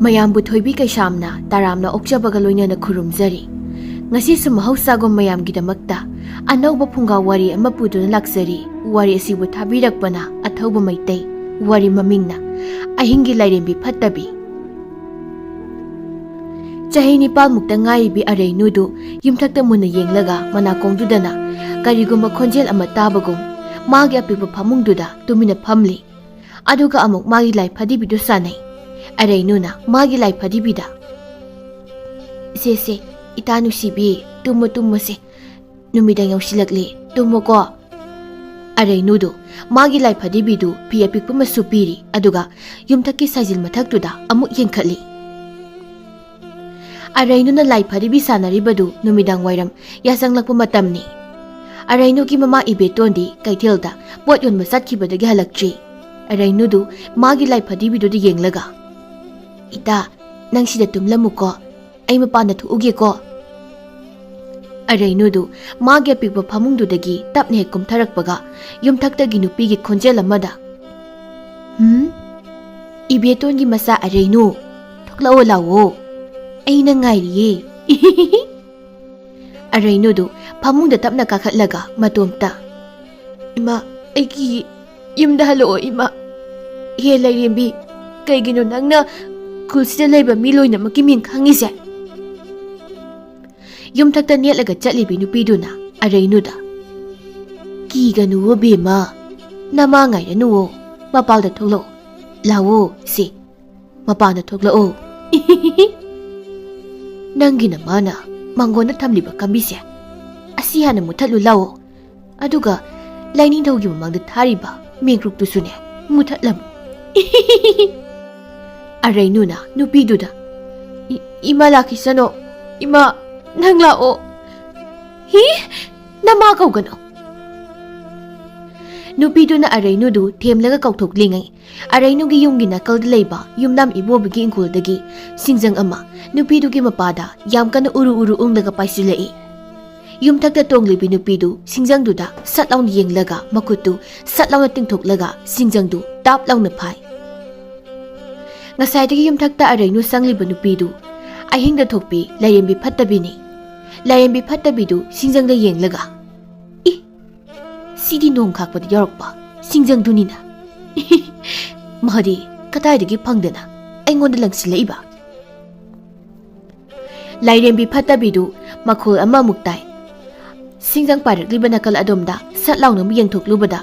ꯃꯌꯥꯝꯕꯨ ꯊꯣꯏꯕꯤ ꯀꯩꯁꯥꯝꯅ ꯇꯥꯔꯥꯝꯅ ꯑꯣꯛꯆꯕꯒ ꯂꯣꯏꯅꯅ ꯈꯨꯔꯨꯝꯖꯔꯤ꯫ ꯉꯁꯤꯁꯨ ꯃꯍꯧꯁꯥꯒꯨꯝ ꯃꯌꯥꯝꯒꯤꯗꯃꯛꯇ ꯑꯅꯧꯕ ꯐꯨꯡꯒꯥ ꯋꯥꯔꯤ ꯑꯃ ꯄꯨꯗꯨꯅ ꯂꯥꯛꯆꯔꯤ꯫ ꯋꯥꯔꯤ ꯑꯁꯤꯕꯨ ꯊꯥꯕꯤꯔꯛꯄꯅ ꯑꯊꯧꯕ ꯃꯩꯇꯩ, ꯋꯥꯔꯤ ꯃꯃꯤꯡꯅ ꯑꯍꯤꯡꯒꯤ ꯂꯥꯏꯔꯦꯝꯕꯤ ꯐꯠꯇꯕꯤ꯫ ꯆꯍꯤ 9ꯃꯨꯛꯇ ꯉꯥꯏꯔꯤꯕꯤ ꯑꯔꯩꯅꯨꯗꯨ ꯌꯨꯝꯊꯛꯇ ꯃꯨꯟꯅ ꯌꯦꯡꯂꯒ ꯃꯅꯥꯀꯣꯡꯗꯨꯗꯅ ꯀꯔꯤꯒꯨꯝꯕ ꯈꯣꯟꯖꯦꯜ ꯑꯃ ꯇꯥꯕꯒꯨꯝ ꯃꯥꯒꯤ ꯑꯄꯤꯛꯄ ꯐꯃꯨꯡꯗꯨꯗ ꯇꯨꯃꯤꯟꯅ ꯐꯝꯂꯤ꯫ ꯑꯗꯨꯒ ꯑꯃꯨꯛ ꯃꯥꯒꯤ ꯂꯥꯏ ꯐꯗꯤꯕꯤꯗꯨ ꯁꯥꯟꯅꯩ꯫ ꯑꯔꯩꯅꯨꯅ ꯃꯥꯒꯤ ꯂꯥꯏ ꯐꯗꯤꯕꯤꯗ "ꯁꯦ ꯏꯇꯥ ꯅꯨꯡꯁꯤꯕꯤ, ꯇꯨꯝꯃꯣꯁꯦ, ꯅꯨꯃꯤꯗꯥꯡ ꯌꯧꯁꯤꯜꯂꯛꯂꯤ, ꯇꯨꯝꯃꯣꯀꯣ." ꯑꯔꯩꯅꯨꯗꯨ ꯃꯥꯒꯤ ꯂꯥꯏ ꯐꯗꯤꯕꯤꯗꯨ ꯐꯤ ꯑꯄꯤꯛꯄ ꯃꯁꯨ ꯄꯤꯔꯤ, ꯑꯗꯨꯒ ꯌꯨꯝꯊꯛꯀꯤ ꯁꯥꯏꯖꯤꯜ ꯃꯊꯛꯇꯨꯗ ꯑꯃꯨꯛ ꯌꯦꯡꯈꯠꯂꯤ꯫ ꯑꯔꯩꯅꯨꯅ ꯂꯥꯏ ꯐꯗꯤꯕꯤ ꯁꯥꯟꯅꯔꯤꯕꯗꯨ ꯅꯨꯃꯤꯗꯥꯡ ꯋꯥꯏꯔꯝ ꯌꯥꯆꯪꯂꯛꯄ ꯃꯇꯝꯅꯤ꯫ ꯑꯔꯩꯅꯨꯒꯤ ꯃꯃꯥ ꯏꯕꯦꯇꯣꯟꯗꯤ ꯀꯩꯊꯦꯜꯗ ꯄꯣꯠ ꯌꯣꯟꯕ ꯆꯠꯈꯤꯕꯗꯒꯤ ꯍꯜꯂꯛꯇ꯭ꯔꯤ꯫ ꯑꯔꯩꯅꯨꯗꯨ ꯃꯥꯒꯤ ꯂꯥꯏ ꯐꯗꯤꯕꯤꯗꯨꯗ ꯌꯦꯡꯂꯒ "ꯏꯇꯥ, ꯅꯪ ꯁꯤꯗ ꯇꯨꯝꯂꯝꯃꯨꯀꯣ, ꯑꯩ ꯃꯄꯥꯟꯗ ꯊꯣꯛꯎꯒꯦꯀꯣ." ꯑꯔꯩꯅꯨꯗꯨ ꯃꯥꯒꯤ ꯑꯄꯤꯛꯄ ꯐꯃꯨꯡꯗꯨꯗꯒꯤ ꯇꯞꯅ ꯍꯦꯛ ꯀꯨꯝꯊꯔꯛꯄꯒ ꯌꯨꯝꯊꯛꯇꯒꯤ ꯅꯨꯄꯤꯒꯤ ꯈꯣꯟꯖꯦꯜ ꯑꯃꯗ "ꯏꯕꯦꯇꯣꯟꯒꯤ ꯃꯆꯥ ꯑꯔꯩꯅꯨ, ꯊꯣꯛꯂꯛꯑꯣ ꯂꯥꯛꯑꯣ, ꯑꯩ ꯅꯪ ꯉꯥꯏꯔꯤꯌꯦ." ꯑꯔꯩꯅꯨꯗꯨ ꯐꯃꯨꯡꯗ ꯇꯞꯅ ꯀꯥꯈꯠꯂꯒ ꯃꯇꯣꯝꯇ "ꯏꯃꯥ, ꯑꯩꯒꯤ ꯌꯨꯝꯗ ꯍꯜꯂꯛꯑꯣ ꯏꯃꯥ." "ꯍꯦ ꯂꯩꯔꯦꯝꯕꯤ, ꯀꯩꯒꯤꯅꯣ ꯅꯪꯅ ꯈꯨꯜꯁꯤꯗ ꯂꯩꯕ ꯃꯤ ꯂꯣꯏꯅꯃꯛꯀꯤ ꯃꯤꯡ ꯈꯪꯉꯤꯁꯦ?" ꯌꯨꯝꯊꯛꯇ ꯅꯦꯠꯂꯒ ꯆꯠꯂꯤꯕꯤ ꯅꯨꯄꯤꯗꯨꯅ ꯑꯔꯩꯅꯨꯗ "ꯀꯤꯒꯅꯨꯋꯣ ꯕꯦꯝꯃ, ꯅꯃꯥ ꯉꯥꯏꯔꯅꯨꯋꯣ, ꯃꯄꯥꯜꯗ ꯊꯣꯛꯂꯛꯑꯣ, ꯂꯥꯛꯑꯣ ꯁꯤ, ꯃꯄꯥꯟꯗ ꯊꯣꯛꯂꯛꯑꯣ." "ꯅꯪꯒꯤ ꯅꯃꯥꯅ ꯃꯥꯡꯒꯣꯟꯗ ꯊꯝꯂꯤꯕ ꯀꯝꯕꯤꯁꯦ ꯑꯁꯤ ꯍꯥꯟꯅ ꯃꯨꯊꯠꯂꯨ ꯂꯥꯛꯑꯣ, ꯑꯗꯨꯒ ꯂꯥꯏꯅꯤꯡꯊꯧꯒꯤ ꯃꯃꯥꯡꯗ ꯊꯥꯔꯤꯕ ꯃꯦꯡꯀ꯭ꯔꯨꯛꯇꯨꯁꯨꯅꯦ ꯃꯨꯊꯠꯂꯝꯃꯨ." ꯑꯔꯩꯅꯨꯅ ꯅꯨꯄꯤꯗꯨꯗ "ꯏꯃꯥ ꯂꯥꯛꯈꯤꯁꯅꯣ, ꯏꯃꯥ ꯅꯪ ꯂꯥꯛꯑꯣ." "ꯅꯃꯥ ꯀꯧꯒꯅꯣ." ꯅꯨꯄꯤꯗꯨꯅ ꯑꯔꯩꯅꯨꯗꯨ ꯊꯦꯝꯂꯒ ꯀꯧꯊꯣꯛꯂꯤꯉꯩ ꯑꯔꯩꯅꯨꯒꯤ ꯌꯨꯝꯒꯤ ꯅꯥꯀꯜꯗ ꯂꯩꯕ ꯌꯨꯝꯅꯥꯝ ꯏꯕꯣꯕꯤꯒꯤ ꯏꯪꯈꯣꯜꯗꯒꯤ ꯁꯤꯡꯖꯪ ꯑꯃ ꯅꯨꯄꯤꯗꯨꯒꯤ ꯃꯄꯥꯗ ꯌꯥꯝ ꯀꯟꯅ ꯎꯔꯨ ꯎꯪꯂꯒ ꯄꯥꯏꯁꯤꯜꯂꯛꯏ꯫ ꯌꯨꯝꯊꯛꯇ ꯇꯣꯡꯂꯤꯕꯤ ꯅꯨꯄꯤꯗꯨ ꯁꯤꯡꯖꯪꯗꯨꯗ ꯁꯠ ꯂꯥꯎꯅ ꯌꯦꯡꯂꯒ ꯃꯈꯨꯠꯇꯨ ꯁꯠ ꯂꯥꯎꯅ ꯇꯤꯡꯊꯣꯛꯂꯒ ꯁꯤꯡꯖꯪꯗꯨ ꯇꯥꯞ ꯂꯥꯎꯅ ꯐꯥꯏ꯫ ꯉꯁꯥꯏꯗꯒꯤ ꯌꯨꯝꯊꯛꯇ ꯑꯔꯩꯅꯨ ꯆꯪꯂꯤꯕ ꯅꯨꯄꯤꯗꯨ ꯑꯍꯤꯡꯗ ꯊꯣꯛꯄꯤ ꯂꯥꯏꯔꯦꯝꯕꯤ ꯐꯠꯇꯕꯤꯅꯤ꯫ ꯂꯥꯏꯔꯦꯝꯕꯤ ꯐꯠꯇꯕꯤꯗꯨ ꯁꯤꯡꯖꯪꯗ ꯌꯦꯡꯂꯒ "ꯁꯤꯗꯤ ꯅꯣꯡ ꯈꯥꯛꯄꯗ ꯌꯥꯎꯔꯛꯄ ꯁꯤꯡꯖꯪꯗꯨꯅꯤꯅ, ꯃꯥꯗꯤ ꯀꯗꯥꯏꯗꯒꯤ ꯐꯪꯗꯅ ꯑꯩꯉꯣꯟꯗ ꯂꯪꯁꯤꯜꯂꯛꯏꯕ?" ꯂꯥꯏꯔꯦꯝꯕꯤ ꯐꯠꯇꯕꯤꯗꯨ ꯃꯈꯣꯜ ꯑꯃꯃꯨꯛ ꯇꯥꯏ꯫ ꯁꯤꯡꯖꯪ ꯄꯥꯏꯔꯛꯂꯤꯕ ꯅꯥꯀꯜ ꯑꯗꯣꯝꯗ ꯁꯠ ꯂꯥꯎꯅ ꯑꯃꯨꯛ ꯌꯦꯡꯊꯣꯛꯂꯨꯕꯗ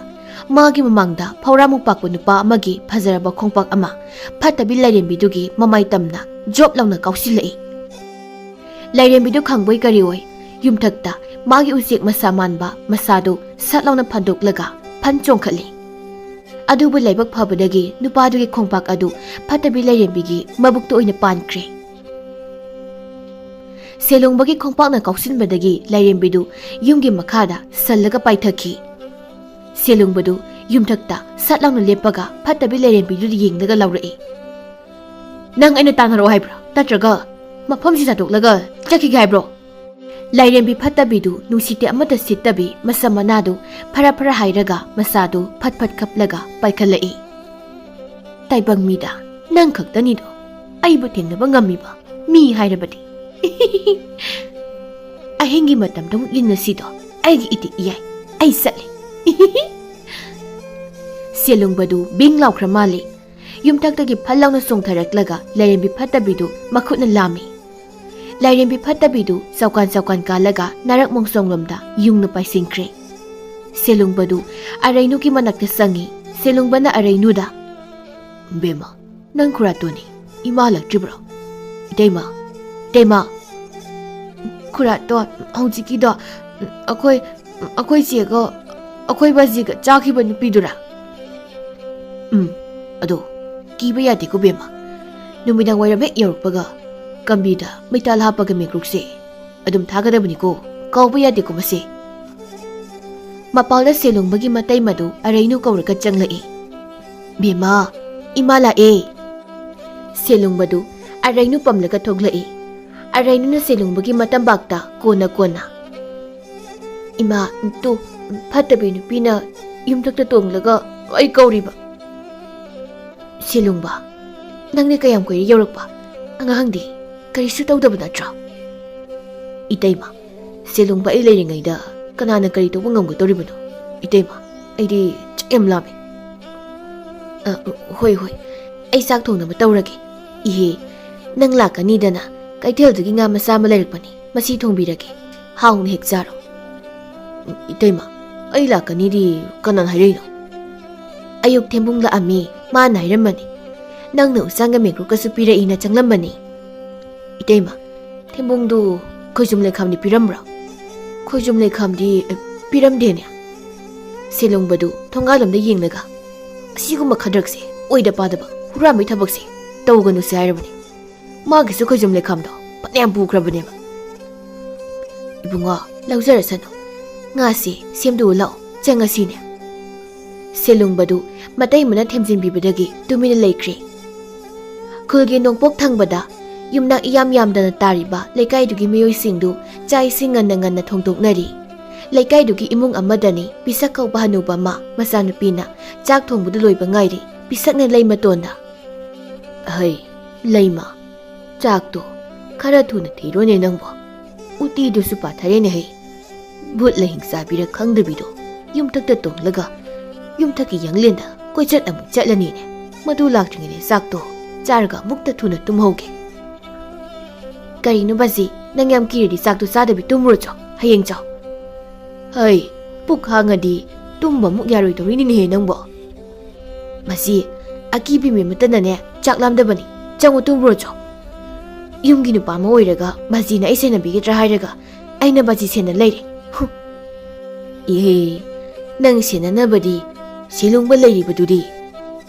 ꯃꯥꯒꯤ ꯃꯃꯥꯡꯗ ꯐꯧꯔꯥꯃꯨꯛ ꯄꯥꯛꯄ ꯅꯨꯄꯥ ꯑꯃꯒꯤ ꯐꯖꯔꯕ ꯈꯣꯡꯄꯥꯛ ꯑꯃ ꯐꯠꯇꯕꯤ ꯂꯥꯏꯔꯦꯝꯕꯤꯗꯨꯒꯤ ꯃꯃꯥꯏ ꯇꯝꯅ ꯖꯣꯞ ꯂꯥꯎꯅ ꯀꯥꯎꯁꯤꯜꯂꯛꯏ꯫ ꯂꯥꯏꯔꯦꯝꯕꯤꯗꯨ ꯈꯪꯕꯣꯏ ꯀꯔꯤꯑꯣꯏ ꯌꯨꯝꯊꯛꯇ ꯃꯥꯒꯤ ꯎꯆꯦꯛ ꯃꯁꯥ ꯃꯥꯟꯕ ꯃꯁꯥꯗꯨ ꯁꯠ ꯂꯥꯎꯅ ꯐꯟꯗꯣꯛꯂꯒ ꯐꯟ ꯆꯣꯡꯈꯠꯂꯤ꯫ ꯑꯗꯨꯕꯨ ꯂꯥꯏꯕꯛ ꯐꯕꯗꯒꯤ ꯅꯨꯄꯥꯗꯨꯒꯤ ꯈꯣꯡꯄꯥꯛ ꯑꯗꯨ ꯐꯠꯇꯕꯤ ꯂꯥꯏꯔꯦꯝꯕꯤꯒꯤ ꯃꯕꯨꯛꯇ ꯑꯣꯏꯅ ꯄꯥꯟꯈ꯭ꯔꯦ꯫ ꯁꯦꯂꯣꯡꯕꯒꯤ ꯈꯣꯡꯄꯥꯛꯅ ꯀꯥꯎꯁꯤꯟꯕꯗꯒꯤ ꯂꯥꯏꯔꯦꯝꯕꯤꯗꯨ ꯌꯨꯝꯒꯤ ꯃꯈꯥꯗ ꯁꯜꯂꯒ ꯄꯥꯏꯊꯈꯤ꯫ ꯁꯦꯂꯣꯡꯕꯗꯨ ꯌꯨꯝꯊꯛꯇ ꯁꯠ ꯂꯥꯎꯅ ꯂꯦꯞꯄꯒ ꯐꯠꯇꯕꯤ ꯂꯥꯏꯔꯦꯝꯕꯤꯗꯨꯗ ꯌꯦꯡꯂꯒ ꯂꯥꯎꯔꯛꯏ꯫ "ꯅꯪ ꯑꯩꯅ ꯇꯥꯟꯅꯔꯛꯑꯣ ꯍꯥꯏꯕ꯭ꯔꯣ, ꯅꯠꯇ꯭ꯔꯒ ꯃꯐꯝꯁꯤ ꯊꯥꯗꯣꯛꯂꯒ ꯆꯠꯈꯤꯒꯦ ꯍꯥꯏꯕ꯭ꯔꯣ?" ꯂꯥꯏꯔꯦꯝꯕꯤ ꯐꯠꯇꯕꯤꯗꯨ ꯅꯨꯡꯁꯤꯠꯇꯤ ꯑꯃꯠꯇ ꯁꯤꯠꯇꯕꯤ ꯃꯁꯝ ꯃꯅꯥꯗꯨ ꯐꯔꯥ ꯍꯥꯏꯔꯒ ꯃꯁꯥꯗꯨ ꯐꯠ ꯈꯞꯂꯒ ꯄꯥꯏꯈꯠꯂꯛꯏ꯫ "ꯇꯥꯏꯕꯪ ꯃꯤꯗ ꯅꯪ ꯈꯛꯇꯅꯤꯗꯣ ꯑꯩꯕꯨ ꯊꯦꯡꯅꯕ ꯉꯝꯃꯤꯕ ꯃꯤ ꯍꯥꯏꯔꯕꯗꯤ꯫ ꯑꯍꯤꯡꯒꯤ ꯃꯇꯝꯗ ꯑꯃꯨꯛ ꯌꯦꯡꯅꯁꯤꯗꯣ, ꯑꯩꯒꯤ ꯏꯇꯤꯛ ꯏꯌꯥꯏ, ꯑꯩ ꯆꯠꯂꯦ." ꯁꯦꯂꯨꯡꯕꯗꯨ ꯕꯤꯡ ꯂꯥꯎꯈ꯭ꯔ ꯃꯥꯜꯂꯤ꯫ ꯌꯨꯝꯊꯛꯇꯒꯤ ꯐꯜ ꯂꯥꯎꯅ ꯆꯣꯡꯊꯔꯛꯂꯒ ꯂꯥꯏꯔꯦꯝꯕꯤ ꯐꯠꯇꯕꯤꯗꯨ ꯃꯈꯨꯠꯅ ꯂꯥꯝꯃꯤ꯫ ꯂꯥꯏꯔꯦꯝꯕꯤ ꯐꯠꯇꯕꯤꯗꯨ ꯆꯧꯀꯥꯟ ꯀꯥꯜꯂꯒ ꯅꯥꯔꯛ ꯃꯣꯡꯁꯣꯡꯂꯣꯝꯗ ꯌꯨꯡꯅ ꯄꯥꯏꯁꯤꯟꯈ꯭ꯔꯦ꯫ ꯁꯦꯂꯨꯡꯕꯗꯨ ꯑꯔꯩꯅꯨꯒꯤ ꯃꯅꯥꯛꯇ ꯆꯪꯉꯤ꯫ ꯁꯦꯂꯨꯡꯕꯅ ꯑꯔꯩꯅꯨꯗ "ꯕꯦꯝꯃ, ꯅꯪ ꯈꯨꯔꯥꯇꯣꯟꯅꯤ, ꯏꯃꯥ ꯂꯛꯇ꯭ꯔꯤꯕ꯭ꯔꯣ? ꯏꯇꯩꯃ, ꯏꯇꯩꯃ." "ꯈꯨꯔꯥꯇꯣꯟ, ꯍꯧꯖꯤꯛꯀꯤꯗꯣ ꯑꯩꯈꯣꯏ ꯆꯦꯒ ꯑꯩꯈꯣꯏ ꯕꯥꯖꯤꯒ ꯆꯥꯈꯤꯕ ꯅꯨꯄꯤꯗꯨꯔꯥ?" "ꯑꯗꯣ ꯀꯤꯕ ꯌꯥꯗꯦꯀꯣ ꯕꯦꯝꯃ, ꯅꯨꯃꯤꯗꯥꯡ ꯋꯥꯏꯔꯝ ꯍꯦꯛ ꯌꯧꯔꯛꯄꯒ ꯀꯝꯕꯤꯗ ꯃꯩꯇꯥꯜ ꯍꯥꯞꯄꯒ ꯃꯦꯡꯀ꯭ꯔꯨꯛꯁꯦ ꯑꯗꯨꯝ ꯊꯥꯒꯗꯕꯅꯤꯀꯣ, ꯀꯥꯎꯕ ꯌꯥꯗꯦꯀꯣ ꯃꯁꯦ." ꯃꯄꯥꯜꯗ ꯁꯦꯂꯨꯡꯕꯒꯤ ꯃꯇꯩꯃꯗꯨ ꯑꯔꯩꯅꯨ ꯀꯧꯔꯒ ꯆꯪꯂꯛꯏ꯫ "ꯕꯦꯝꯃ, ꯏꯃꯥ ꯂꯥꯛꯑꯦ." ꯁꯦꯂꯨꯡꯕꯗꯨ ꯑꯔꯩꯅꯨ ꯄꯝꯂꯒ ꯊꯣꯛꯂꯛꯏ꯫ ꯑꯔꯩꯅꯨꯅ ꯁꯦꯂꯨꯡꯕꯒꯤ ꯃꯇꯝꯕꯥꯛꯇ ꯀꯣꯟꯅ "ꯏꯃꯥ, ꯇꯨ ꯐꯠꯇꯕꯤ ꯅꯨꯄꯤꯅ ꯌꯨꯝꯊꯛꯇ ꯇꯣꯡꯂꯒ ꯑꯩ ꯀꯧꯔꯤꯕ." "ꯁꯦꯂꯨꯡꯕ, ꯅꯪꯅ ꯀꯌꯥꯝ ꯀꯨꯏꯔꯦ ꯌꯧꯔꯛꯄ? ꯑꯉꯥꯡꯗꯤ ꯀꯔꯤꯁꯨ ꯇꯧꯗꯕ ꯅꯠꯇ꯭ꯔꯣ? ꯏꯇꯩꯃ, ꯁꯦꯂꯨꯡꯕ ꯑꯩ ꯂꯩꯔꯤꯉꯩꯗ ꯀꯅꯥꯅ ꯀꯔꯤ ꯇꯧꯕ ꯉꯝꯒꯗꯧꯔꯤꯕꯅꯣ? ꯏꯇꯩꯃ, ꯑꯩꯗꯤ ꯆꯥꯛ ꯌꯥꯝ ꯂꯥꯝꯃꯦ꯫ ꯍꯣꯏ ꯍꯣꯏ, ꯑꯩ ꯆꯥꯛ ꯊꯣꯡꯅꯕ ꯇꯧꯔꯒꯦ꯫ ꯏꯍꯦ, ꯅꯪ ꯂꯥꯛꯀꯅꯤꯗꯅ ꯀꯩꯊꯦꯜꯗꯒꯤ ꯉꯥ ꯃꯆꯥ ꯑꯃ ꯂꯩꯔꯛꯄꯅꯤ, ꯃꯁꯤ ꯊꯣꯡꯕꯤꯔꯒꯦ, ꯍꯥꯎꯅ ꯍꯦꯛ ꯆꯥꯔꯣ꯫ ꯏꯇꯩꯃ, ꯑꯩ ꯂꯥꯛꯀꯅꯤꯗꯤ ꯀꯅꯥꯅ ꯍꯥꯏꯔꯛꯏꯅꯣ? ꯑꯌꯨꯛ ꯊꯦꯝꯕꯨꯡ ꯂꯥꯛꯑꯝꯃꯤ, ꯃꯥꯅ ꯍꯥꯏꯔꯝꯕꯅꯤ꯫ ꯅꯪꯅ ꯎꯆꯥꯡꯒ ꯃꯦꯡꯒ꯭ꯔꯨꯀꯁꯨ ꯄꯤꯔꯛꯏꯅ ꯆꯪꯂꯝꯕꯅꯤ꯫ ꯏꯇꯩꯃ, ꯊꯦꯝꯕꯨꯡꯗꯨ ꯈꯣꯏꯖꯨꯝ ꯂꯩꯈꯥꯝꯗꯤ ꯄꯤꯔꯝꯕ꯭ꯔꯣ? ꯈꯣꯏꯖꯨꯝ ꯂꯩꯈꯥꯝꯗꯤ ꯄꯤꯔꯝꯗꯦꯅꯦ꯫ ꯁꯦꯂꯨꯡꯕꯗꯨ ꯊꯣꯡꯒꯥꯜꯂꯣꯝꯗ ꯌꯦꯡꯂꯒ, ꯑꯁꯤꯒꯨꯝꯕ ꯈꯗ꯭ꯔꯛꯁꯦ, ꯑꯣꯏꯗ ꯄꯥꯗꯕ ꯍꯨꯔꯥꯟꯕꯩ ꯊꯕꯛꯁꯦ ꯇꯧꯒꯅꯨꯁꯦ ꯍꯥꯏꯔꯕꯅꯤ꯫ ꯃꯥꯒꯤꯁꯨ ꯈꯣꯏꯖꯨꯝ ꯂꯩꯈꯥꯝꯗꯣ ꯐꯅꯌꯥꯝ ꯄꯨꯈ꯭ꯔꯕꯅꯦꯕ꯫ ꯏꯕꯨꯡꯉꯣ, ꯂꯧꯖꯔꯁꯅꯨ, ꯉꯥꯁꯦ ꯁꯦꯝꯗꯣꯛꯎ ꯂꯥꯛꯑꯣ, ꯆꯪꯉꯁꯤꯅꯦ꯫ ꯁꯦꯂꯨꯡꯕꯗꯨ ꯃꯇꯩꯃꯅ ꯊꯦꯝꯖꯤꯟꯕꯤꯕꯗꯒꯤ ꯇꯨꯃꯤꯟꯅ ꯂꯩꯈ꯭ꯔꯦ꯫ ꯈꯨꯜꯒꯤ ꯅꯣꯡꯄꯣꯛ ꯊꯪꯕꯗ ꯌꯨꯝꯅꯥꯛ ꯏꯌꯥꯝ ꯌꯥꯝꯗꯅ ꯇꯥꯔꯤꯕ ꯂꯩꯀꯥꯏꯗꯨꯒꯤ ꯃꯤꯑꯣꯏꯁꯤꯡꯗꯨ ꯆꯥꯛ ꯏꯁꯤꯡ ꯉꯟꯅ ꯊꯣꯡꯗꯣꯛꯅꯔꯤ꯫ ꯂꯩꯀꯥꯏꯗꯨꯒꯤ ꯏꯃꯨꯡ ꯑꯃꯗꯅꯤ ꯄꯤꯁꯛ ꯀꯧꯕ ꯍꯅꯨꯕ ꯑꯃ ꯃꯆꯥꯅꯨꯄꯤꯅ ꯆꯥꯛ ꯊꯣꯡꯕꯗꯨ ꯂꯣꯏꯕ ꯉꯥꯏꯔꯤ꯫ ꯄꯤꯁꯛꯅ ꯂꯩꯃꯇꯣꯟꯗ, "ꯍꯩ, ꯂꯩꯃ, ꯆꯥꯛꯇꯣ ꯈꯔ ꯊꯨꯅ ꯊꯤꯔꯣꯅꯦ ꯅꯪꯕꯣ, ꯎꯇꯤꯗꯨꯁꯨ ꯄꯥꯊꯔꯦꯅꯦ ꯍꯩ꯫ ꯚꯨꯠ ꯂꯩꯍꯤꯡ ꯆꯥꯕꯤꯔ ꯈꯪꯗꯕꯤꯗꯣ ꯌꯨꯝꯊꯛꯇ ꯇꯣꯡꯂꯒ ꯌꯨꯝꯊꯛꯀꯤ ꯌꯥꯡꯂꯦꯟꯗ ꯀꯣꯏꯆꯠ ꯑꯃꯨꯛ ꯆꯠꯂꯅꯤꯅꯦ꯫ ꯃꯗꯨ ꯂꯥꯛꯇ꯭ꯔꯤꯉꯩꯗ ꯆꯥꯛꯇꯣ ꯆꯥꯔꯒ ꯑꯃꯨꯛꯇ ꯊꯨꯅ ꯇꯨꯝꯍꯧꯒꯦ." "ꯀꯔꯤꯅꯣ ꯕꯥꯖꯤ, ꯅꯪ ꯌꯥꯝ ꯀꯤꯔꯗꯤ ꯆꯥꯛꯇꯣ ꯆꯥꯗꯕꯤ ꯇꯨꯝꯃꯨꯔꯣ, ꯍꯌꯦꯡ ꯆꯥꯎ." "ꯍꯩ, ꯄꯨꯛ ꯍꯥꯡꯉꯗꯤ ꯇꯨꯝꯕ ꯑꯃꯨꯛ ꯌꯥꯔꯣꯏꯗꯧꯔꯤꯅꯤꯅꯦꯍꯦ ꯅꯪꯕꯣ." "ꯃꯁꯤ ꯑꯀꯤꯕꯤ ꯃꯤꯃꯠꯇꯅꯅꯦ ꯆꯥꯛ ꯂꯥꯝꯗꯕꯅꯤ, ꯆꯪꯉꯨ ꯇꯨꯝꯃꯨꯔꯣ." "ꯌꯨꯝꯒꯤ ꯅꯨꯄꯥ ꯑꯃ ꯑꯣꯏꯔꯒ ꯕꯥꯖꯤꯅ ꯑꯩ ꯁꯦꯟꯅꯕꯤꯒꯗ꯭ꯔꯥ ꯍꯥꯏꯔꯒ ꯑꯩꯅ ꯕꯥꯖꯤ ꯁꯦꯟꯅ ꯂꯩꯔꯦ꯫ ꯏꯍꯦ, ꯅꯪ ꯁꯦꯟꯅꯅꯕꯗꯤ ꯁꯦꯂꯨꯡꯕ ꯂꯩꯔꯤꯕꯗꯨꯗꯤ꯫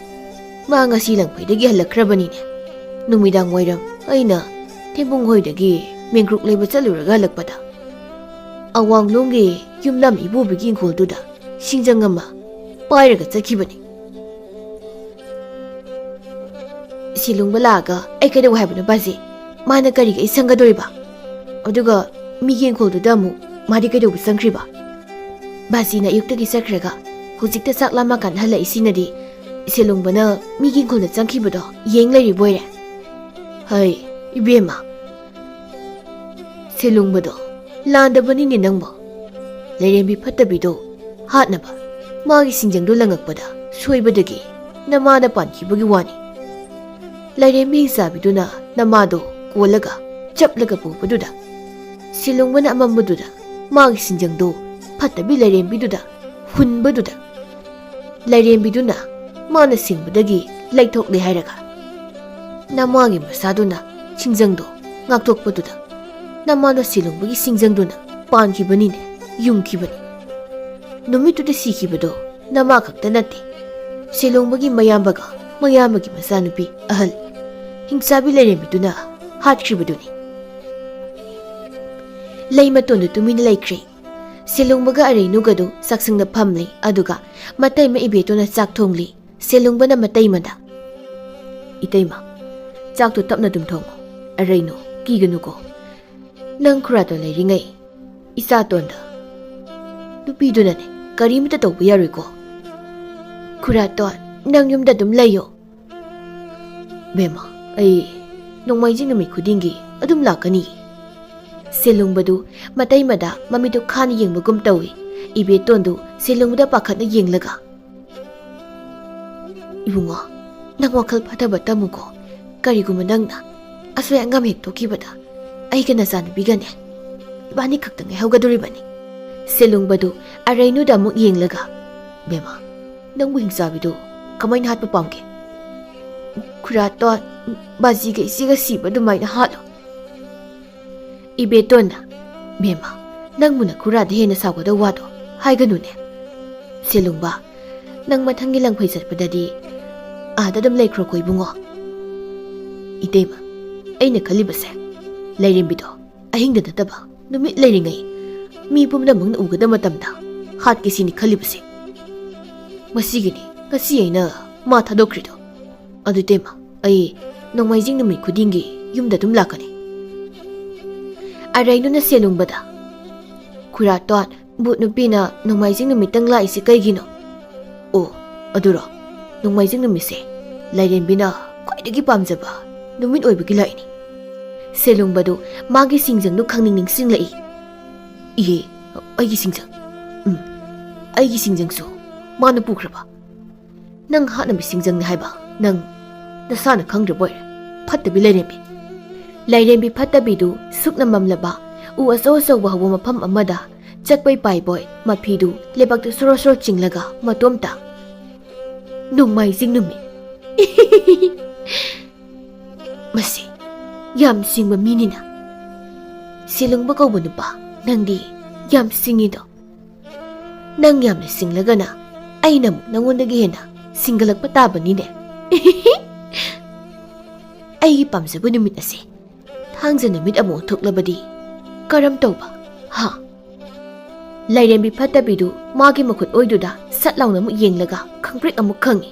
ꯃꯥ ꯉꯁꯤ ꯂꯪꯐꯩꯗꯒꯤ ꯍꯜꯂꯛꯈ꯭ꯔꯕꯅꯤꯅꯦ꯫ ꯅꯨꯃꯤꯗꯥꯡ ꯋꯥꯏꯔꯝ ꯑꯩꯅ ꯊꯦꯝꯕꯨꯡ ꯍꯣꯏꯗꯒꯤ ꯃꯦꯡꯒ꯭ꯔꯨꯛ ꯂꯩꯕ ꯆꯠꯂꯨꯔꯒ ꯍꯜꯂꯛꯄꯗ ꯑꯋꯥꯡꯂꯣꯝꯒꯤ ꯌꯨꯝꯂꯝ ꯏꯕꯣꯕꯤꯒꯤ ꯏꯪꯈꯣꯜꯗꯨꯗ ꯁꯤꯡꯖꯪ ꯑꯃ ꯄꯥꯏꯔꯒ ꯆꯠꯈꯤꯕꯅꯤ." "ꯁꯦꯂꯨꯡꯕ ꯂꯥꯛꯑꯒ ꯑꯩ ꯀꯩꯗꯧ ꯍꯥꯏꯕꯅꯣ ꯕꯥꯖꯤ? ꯃꯥꯅ ꯀꯔꯤꯒꯤ ꯑꯩ ꯁꯪꯒꯗꯣꯔꯤꯕ? ꯑꯗꯨꯒ ꯃꯤꯒꯤ ꯏꯪꯈꯣꯜꯗꯨꯗ ꯑꯃꯨꯛ ꯃꯥꯗꯤ ꯀꯩꯗꯧꯕ ꯆꯪꯈ꯭ꯔꯤꯕ? ꯕꯥꯖꯤꯅ ꯑꯌꯨꯛꯇꯒꯤ ꯆꯠꯈ꯭ꯔꯒ ꯍꯧꯖꯤꯛꯇ ꯆꯥꯛ ꯂꯥꯝꯃꯀꯥꯟꯗ ꯍꯜꯂꯛꯏꯁꯤꯅꯗꯤ ꯁꯦꯂꯨꯡꯕꯅ ꯃꯤꯒꯤ ꯏꯪꯈꯣꯜꯗ ꯆꯪꯈꯤꯕꯗꯣ ꯌꯦꯡ ꯂꯩꯔꯤꯕꯣꯏꯔꯦ." "ꯍꯩ, ꯏꯕꯦꯝꯃ, ꯁꯦꯂꯨꯡꯕꯗꯣ ꯂꯥꯟꯗꯕꯅꯤꯅꯦ ꯅꯪꯕꯣ꯫ ꯂꯩꯔꯦꯝꯕꯤ ꯐꯠꯇꯕꯤꯗꯣ ꯍꯥꯠꯅꯕ ꯃꯥꯒꯤ ꯁꯤꯡꯖꯪꯗꯣ ꯂꯪꯉꯛꯄꯗ ꯁꯣꯏꯕꯗꯒꯤ ꯅꯃꯥꯗ ꯄꯥꯟꯈꯤꯕꯒꯤ ꯋꯥꯅꯤ꯫ ꯂꯩꯔꯦꯝꯕꯤ ꯍꯤꯡꯆꯥꯕꯤꯗꯨꯅ ꯅꯃꯥꯗꯣ ꯀꯣꯜꯂꯒ ꯆꯞꯂꯒ ꯄꯨꯕꯗꯨꯗ ꯁꯦꯂꯨꯡꯕꯅ ꯑꯃꯝꯕꯗꯨꯗ ꯃꯥꯒꯤ ꯁꯤꯡꯖꯪꯗꯣ ꯐꯠꯇꯕꯤ ꯂꯩꯔꯦꯝꯕꯤꯗꯨꯗ ꯍꯨꯟꯕꯗꯨꯗ ꯂꯩꯔꯦꯝꯕꯤꯗꯨꯅ ꯃꯥꯅ ꯁꯤꯡꯕꯗꯒꯤ ꯂꯩꯊꯣꯛꯂꯦ ꯍꯥꯏꯔꯒ ꯅꯃꯥꯒꯤ ꯃꯁꯥꯗꯨꯅ ꯁꯤꯡꯖꯪꯗꯣ ꯉꯥꯛꯊꯣꯛꯄꯗꯨꯗ ꯅꯃꯥꯗꯣ ꯁꯦꯂꯨꯡꯕꯒꯤ ꯁꯤꯡꯖꯪꯗꯨꯅ ꯄꯥꯟꯈꯤꯕꯅꯤꯅꯦ, ꯌꯨꯡꯈꯤꯕꯅꯤ꯫ ꯅꯨꯃꯤꯠꯇꯨꯗ ꯁꯤꯈꯤꯕꯗꯣ ꯅꯃꯥ ꯈꯛꯇ ꯅꯠꯇꯦ, ꯁꯦꯂꯨꯡꯕꯒꯤ ꯃꯌꯥꯝꯕꯒ ꯃꯌꯥꯝꯕꯒꯤ ꯃꯆꯥꯅꯨꯄꯤ ꯑꯍꯜ ꯍꯤꯡꯆꯥꯕꯤ ꯂꯩꯔꯦꯝꯕꯤꯗꯨꯅ ꯍꯥꯠꯈ꯭ꯔꯤꯕꯗꯨꯅꯤ." ꯂꯩꯃꯇꯣꯟꯗꯨ ꯇꯨꯃꯤꯟꯅ ꯂꯩꯈ꯭ꯔꯦ꯫ ꯁꯦꯂꯨꯡꯕꯒ ꯑꯔꯩꯅꯨꯒꯗꯨ ꯆꯥꯛꯁꯪꯗ ꯐꯝꯂꯤ, ꯑꯗꯨꯒ ꯃꯇꯩꯃ ꯏꯕꯦꯇꯣꯅ ꯆꯥꯛ ꯊꯣꯡꯂꯤ꯫ ꯁꯦꯂꯨꯡꯕꯅ ꯃꯇꯩꯃꯗ, "ꯏꯇꯩꯃ, ꯆꯥꯛꯇꯣ ꯇꯞꯅ ꯑꯗꯨꯝ ꯊꯣꯡꯉꯣ꯫ ꯑꯔꯩꯅꯨ, ꯀꯤꯒꯅꯨꯀꯣ꯫ ꯅꯪ ꯈꯨꯔꯥꯇꯣꯟ ꯂꯩꯔꯤꯉꯩ ꯏꯆꯥꯇꯣꯟꯗ ꯅꯨꯄꯤꯗꯨꯅꯅꯦ ꯀꯔꯤꯃꯇ ꯇꯧꯕ ꯌꯥꯔꯣꯏꯀꯣ꯫ ꯈꯨꯔꯥꯇꯣꯟ, ꯅꯪ ꯌꯨꯝꯗ ꯑꯗꯨꯝ ꯂꯩꯌꯣ." "ꯕꯦꯝꯃ, ꯑꯩ ꯅꯣꯡꯃꯥꯏꯖꯤꯡ ꯅꯨꯃꯤꯠ ꯈꯨꯗꯤꯡꯒꯤ ꯑꯗꯨꯝ ꯂꯥꯛꯀꯅꯤ." ꯁꯦꯂꯨꯡꯕꯗꯨ ꯃꯇꯩꯃꯗ ꯃꯃꯤꯠꯇꯨ ꯈꯥꯅ ꯌꯦꯡꯕꯒꯨꯝ ꯇꯧꯏ꯫ ꯏꯕꯦꯇꯣꯟꯗꯨ ꯁꯦꯂꯨꯡꯕꯗ ꯄꯥꯈꯠꯅ ꯌꯦꯡꯂꯒ, "ꯏꯕꯨꯡꯉꯣ, ꯅꯪ ꯋꯥꯈꯜ ꯐꯠꯇꯕ ꯇꯝꯃꯨꯀꯣ꯫ ꯀꯔꯤꯒꯨꯝꯕ ꯅꯪꯅ ꯑꯁꯣꯏ ꯑꯉꯥꯝ ꯍꯦꯛ ꯊꯣꯛꯈꯤꯕꯗ ꯑꯩꯒ ꯅꯆꯥꯅꯨꯄꯤꯒꯅꯦ ꯏꯕꯥꯅꯤ ꯈꯛꯇꯪ ꯉꯥꯏꯍꯧꯒꯗꯣꯔꯤꯕꯅꯤ." ꯁꯦꯂꯨꯡꯕꯗꯨ ꯑꯔꯩꯅꯨꯗ ꯑꯃꯨꯛ ꯌꯦꯡꯂꯒ, "ꯕꯦꯝꯃ, ꯅꯪꯕꯨ ꯍꯤꯡꯆꯥꯕꯤꯗꯨ ꯀꯃꯥꯏꯅ ꯍꯥꯠꯄ ꯄꯥꯝꯒꯦ?" "ꯈꯨꯔꯥꯇꯣꯟ, ꯕꯥꯖꯤꯒ ꯏꯆꯦꯒ ꯁꯤꯕ ꯑꯗꯨꯃꯥꯏꯅ ꯍꯥꯠꯂꯣ." ꯏꯕꯦꯇꯣꯟꯅ, "ꯕꯦꯝꯃ, ꯅꯪꯕꯨ ꯅꯈꯨꯔꯥꯗ ꯍꯦꯟꯅ ꯁꯥꯎꯒꯗꯕ ꯋꯥꯗꯣ ꯍꯥꯏꯒꯅꯨꯅꯦ." "ꯁꯦꯂꯨꯡꯕ, ꯅꯪ ꯃꯊꯪꯒꯤ ꯂꯪꯐꯩ ꯆꯠꯄꯗꯗꯤ ꯑꯥꯗ ꯑꯗꯨꯝ ꯂꯩꯈ꯭ꯔꯣꯀꯣ ꯏꯕꯨꯡꯉꯣ." "ꯏꯇꯩꯃ, ꯑꯩꯅ ꯈꯜꯂꯤꯕꯁꯦ ꯂꯩꯔꯦꯝꯕꯤꯗꯣ ꯑꯍꯤꯡꯗ ꯅꯠꯇꯕ ꯅꯨꯃꯤꯠ ꯂꯩꯔꯤꯉꯩ ꯃꯤ ꯄꯨꯝꯅꯃꯛꯅ ꯎꯒꯗꯕ ꯃꯇꯝꯗ ꯍꯥꯠꯀꯦ ꯁꯤꯅꯤ ꯈꯜꯂꯤꯕꯁꯦ꯫ ꯃꯁꯤꯒꯤꯅꯤ ꯉꯁꯤ ꯑꯩꯅ ꯃꯥ ꯊꯥꯗꯣꯛꯈ꯭ꯔꯤꯗꯣ꯫ ꯑꯗꯨ ꯏꯇꯩꯃ, ꯑꯩ ꯅꯣꯡꯃꯥꯏꯖꯤꯡ ꯅꯨꯃꯤꯠ ꯈꯨꯗꯤꯡꯒꯤ ꯌꯨꯝꯗ ꯑꯗꯨꯝ ꯂꯥꯛꯀꯅꯤ." ꯑꯔꯩꯅꯨꯅ ꯁꯦꯂꯨꯡꯕꯗ, "ꯈꯨꯔꯥꯇꯣꯟ, ꯕꯨꯠ ꯅꯨꯄꯤꯅ ꯅꯣꯡꯃꯥꯏꯖꯤꯡ ꯅꯨꯃꯤꯠꯇꯪ ꯂꯥꯛꯏꯁꯤ ꯀꯩꯒꯤꯅꯣ?" "ꯑꯣ, ꯑꯗꯨꯔꯣ, ꯅꯣꯡꯃꯥꯏꯖꯤꯡ ꯅꯨꯃꯤꯠꯁꯦ ꯂꯩꯔꯦꯝꯕꯤꯅ ꯈ꯭ꯋꯥꯏꯗꯒꯤ ꯄꯥꯝꯖꯕ ꯅꯨꯃꯤꯠ ꯑꯣꯏꯕꯒꯤ ꯂꯥꯛꯏꯅꯤ꯫ ꯁꯦꯂꯨꯡꯕꯗꯨ ꯃꯥꯒꯤ ꯁꯤꯡꯖꯪꯗꯨ ꯈꯪꯅꯤꯡ ꯅꯤꯡꯁꯤꯡꯂꯛꯏ꯫ ꯏꯍꯦ, ꯑꯩꯒꯤ ꯁꯤꯡꯖꯪ, ꯑꯩꯒꯤ ꯁꯤꯡꯖꯪꯁꯨ ꯃꯥꯅ ꯄꯨꯈ꯭ꯔꯕ? ꯅꯪ ꯍꯥꯠꯅꯕ ꯁꯤꯡꯖꯪꯅꯤ ꯍꯥꯏꯕ ꯅꯪ ꯅꯁꯥꯅ ꯈꯪꯗ꯭ꯔꯕ ꯑꯣꯏꯔꯦ, ꯐꯠꯇꯕꯤ ꯂꯩꯔꯦꯝꯕꯤ꯫ ꯂꯩꯔꯦꯝꯕꯤ ꯐꯠꯇꯕꯤꯗꯨ ꯁꯨꯞꯅ ꯃꯝꯂꯕ ꯎ ꯑꯆꯧ ꯑꯆꯧꯕ ꯍꯧꯕ ꯃꯐꯝ ꯑꯃꯗ ꯆꯠꯄꯩ ꯄꯥꯏꯕꯣꯏ ꯃꯐꯤꯗꯨ ꯂꯩꯕꯥꯛꯇ ꯁꯣꯔꯣ ꯁꯣꯔꯣ ꯆꯤꯡꯂꯒ ꯃꯇꯣꯝꯇ ꯅꯣꯡꯃꯥꯏꯖꯤꯡ ꯅꯨꯃꯤꯠ ꯃꯁꯤ ꯌꯥꯝ ꯁꯤꯡꯕ ꯃꯤꯅꯤꯅ꯫ ꯁꯦꯂꯨꯡꯕ ꯀꯧꯕ ꯅꯨꯄꯥ, ꯅꯪꯗꯤ ꯌꯥꯝ ꯁꯤꯡꯉꯤꯗꯣ꯫ ꯅꯪ ꯌꯥꯝꯅ ꯁꯤꯡꯂꯒꯅ ꯑꯩꯅ ꯑꯃꯨꯛ ꯅꯪꯉꯣꯟꯗꯒꯤ ꯍꯦꯟꯅ ꯁꯤꯡꯒꯠꯂꯛꯄ ꯇꯥꯕꯅꯤꯅꯦ꯫ ꯑꯩꯒꯤ ꯄꯥꯝꯖꯕ ꯅꯨꯃꯤꯠ ꯑꯁꯤ ꯊꯥꯡꯖ ꯅꯨꯃꯤꯠ ꯑꯃꯨꯛ ꯑꯣꯟꯊꯣꯛꯂꯕꯗꯤ ꯀꯔꯝ ꯇꯧꯕ ꯍꯥ? ꯂꯩꯔꯦꯝꯕꯤ ꯐꯠꯇꯕꯤꯗꯨ ꯃꯥꯒꯤ ꯃꯈꯨꯠ ꯑꯣꯏꯗꯨꯗ ꯁꯠ ꯂꯥꯎꯅ ꯑꯃꯨꯛ ꯌꯦꯡꯂꯒ ꯈꯪꯄ꯭ꯔꯦꯛ ꯑꯃꯨꯛ ꯈꯪꯉꯤ꯫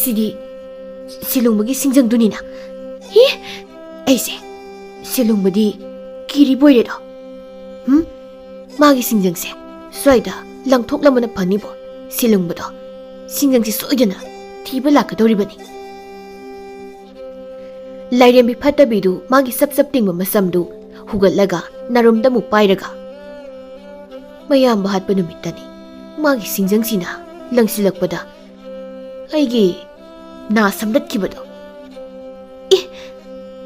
ꯁꯤꯗꯤ ꯁꯦꯂꯨꯡꯕꯒꯤ ꯁꯤꯡꯖꯪꯗꯨꯅꯤꯅ꯫ ꯑꯩꯁꯦ ꯁꯦꯂꯨꯡꯕꯗꯤ ꯀꯤꯔꯤꯕꯣꯏꯔꯦꯗꯣ꯫ ꯃꯥꯒꯤ ꯁꯤꯡꯖꯪꯁꯦ ꯁ꯭ꯋꯥꯏꯗ ꯂꯪꯊꯣꯛꯂꯝꯕꯅ ꯐꯅꯤꯕꯣ꯫ ꯁꯦꯂꯨꯡꯕꯗꯣ ꯁꯤꯡꯖꯪꯁꯦ ꯁꯣꯏꯗꯅ ꯊꯤꯕ ꯂꯥꯛꯀꯗꯧꯔꯤꯕꯅꯤ꯫ ꯂꯩꯔꯦꯝꯕꯤ ꯐꯠꯇꯕꯤꯗꯨ ꯃꯥꯒꯤ ꯁꯞ ꯁꯞ ꯇꯤꯡꯕ ꯃꯁꯝꯗꯨ ꯍꯨꯒꯠꯂꯒ ꯅꯥꯔꯨꯝꯗ ꯑꯃꯨꯛ ꯄꯥꯏꯔꯒ ꯃꯌꯥꯝꯕ ꯍꯥꯠꯄ ꯅꯨꯃꯤꯠꯇꯅꯤ ꯃꯥꯒꯤ ꯁꯤꯡꯖꯪꯁꯤꯅ ꯂꯪꯁꯤꯜꯂꯛꯄꯗ ꯑꯩꯒꯤ ꯅꯥ ꯁꯝꯗꯠꯈꯤꯕꯗꯣ꯫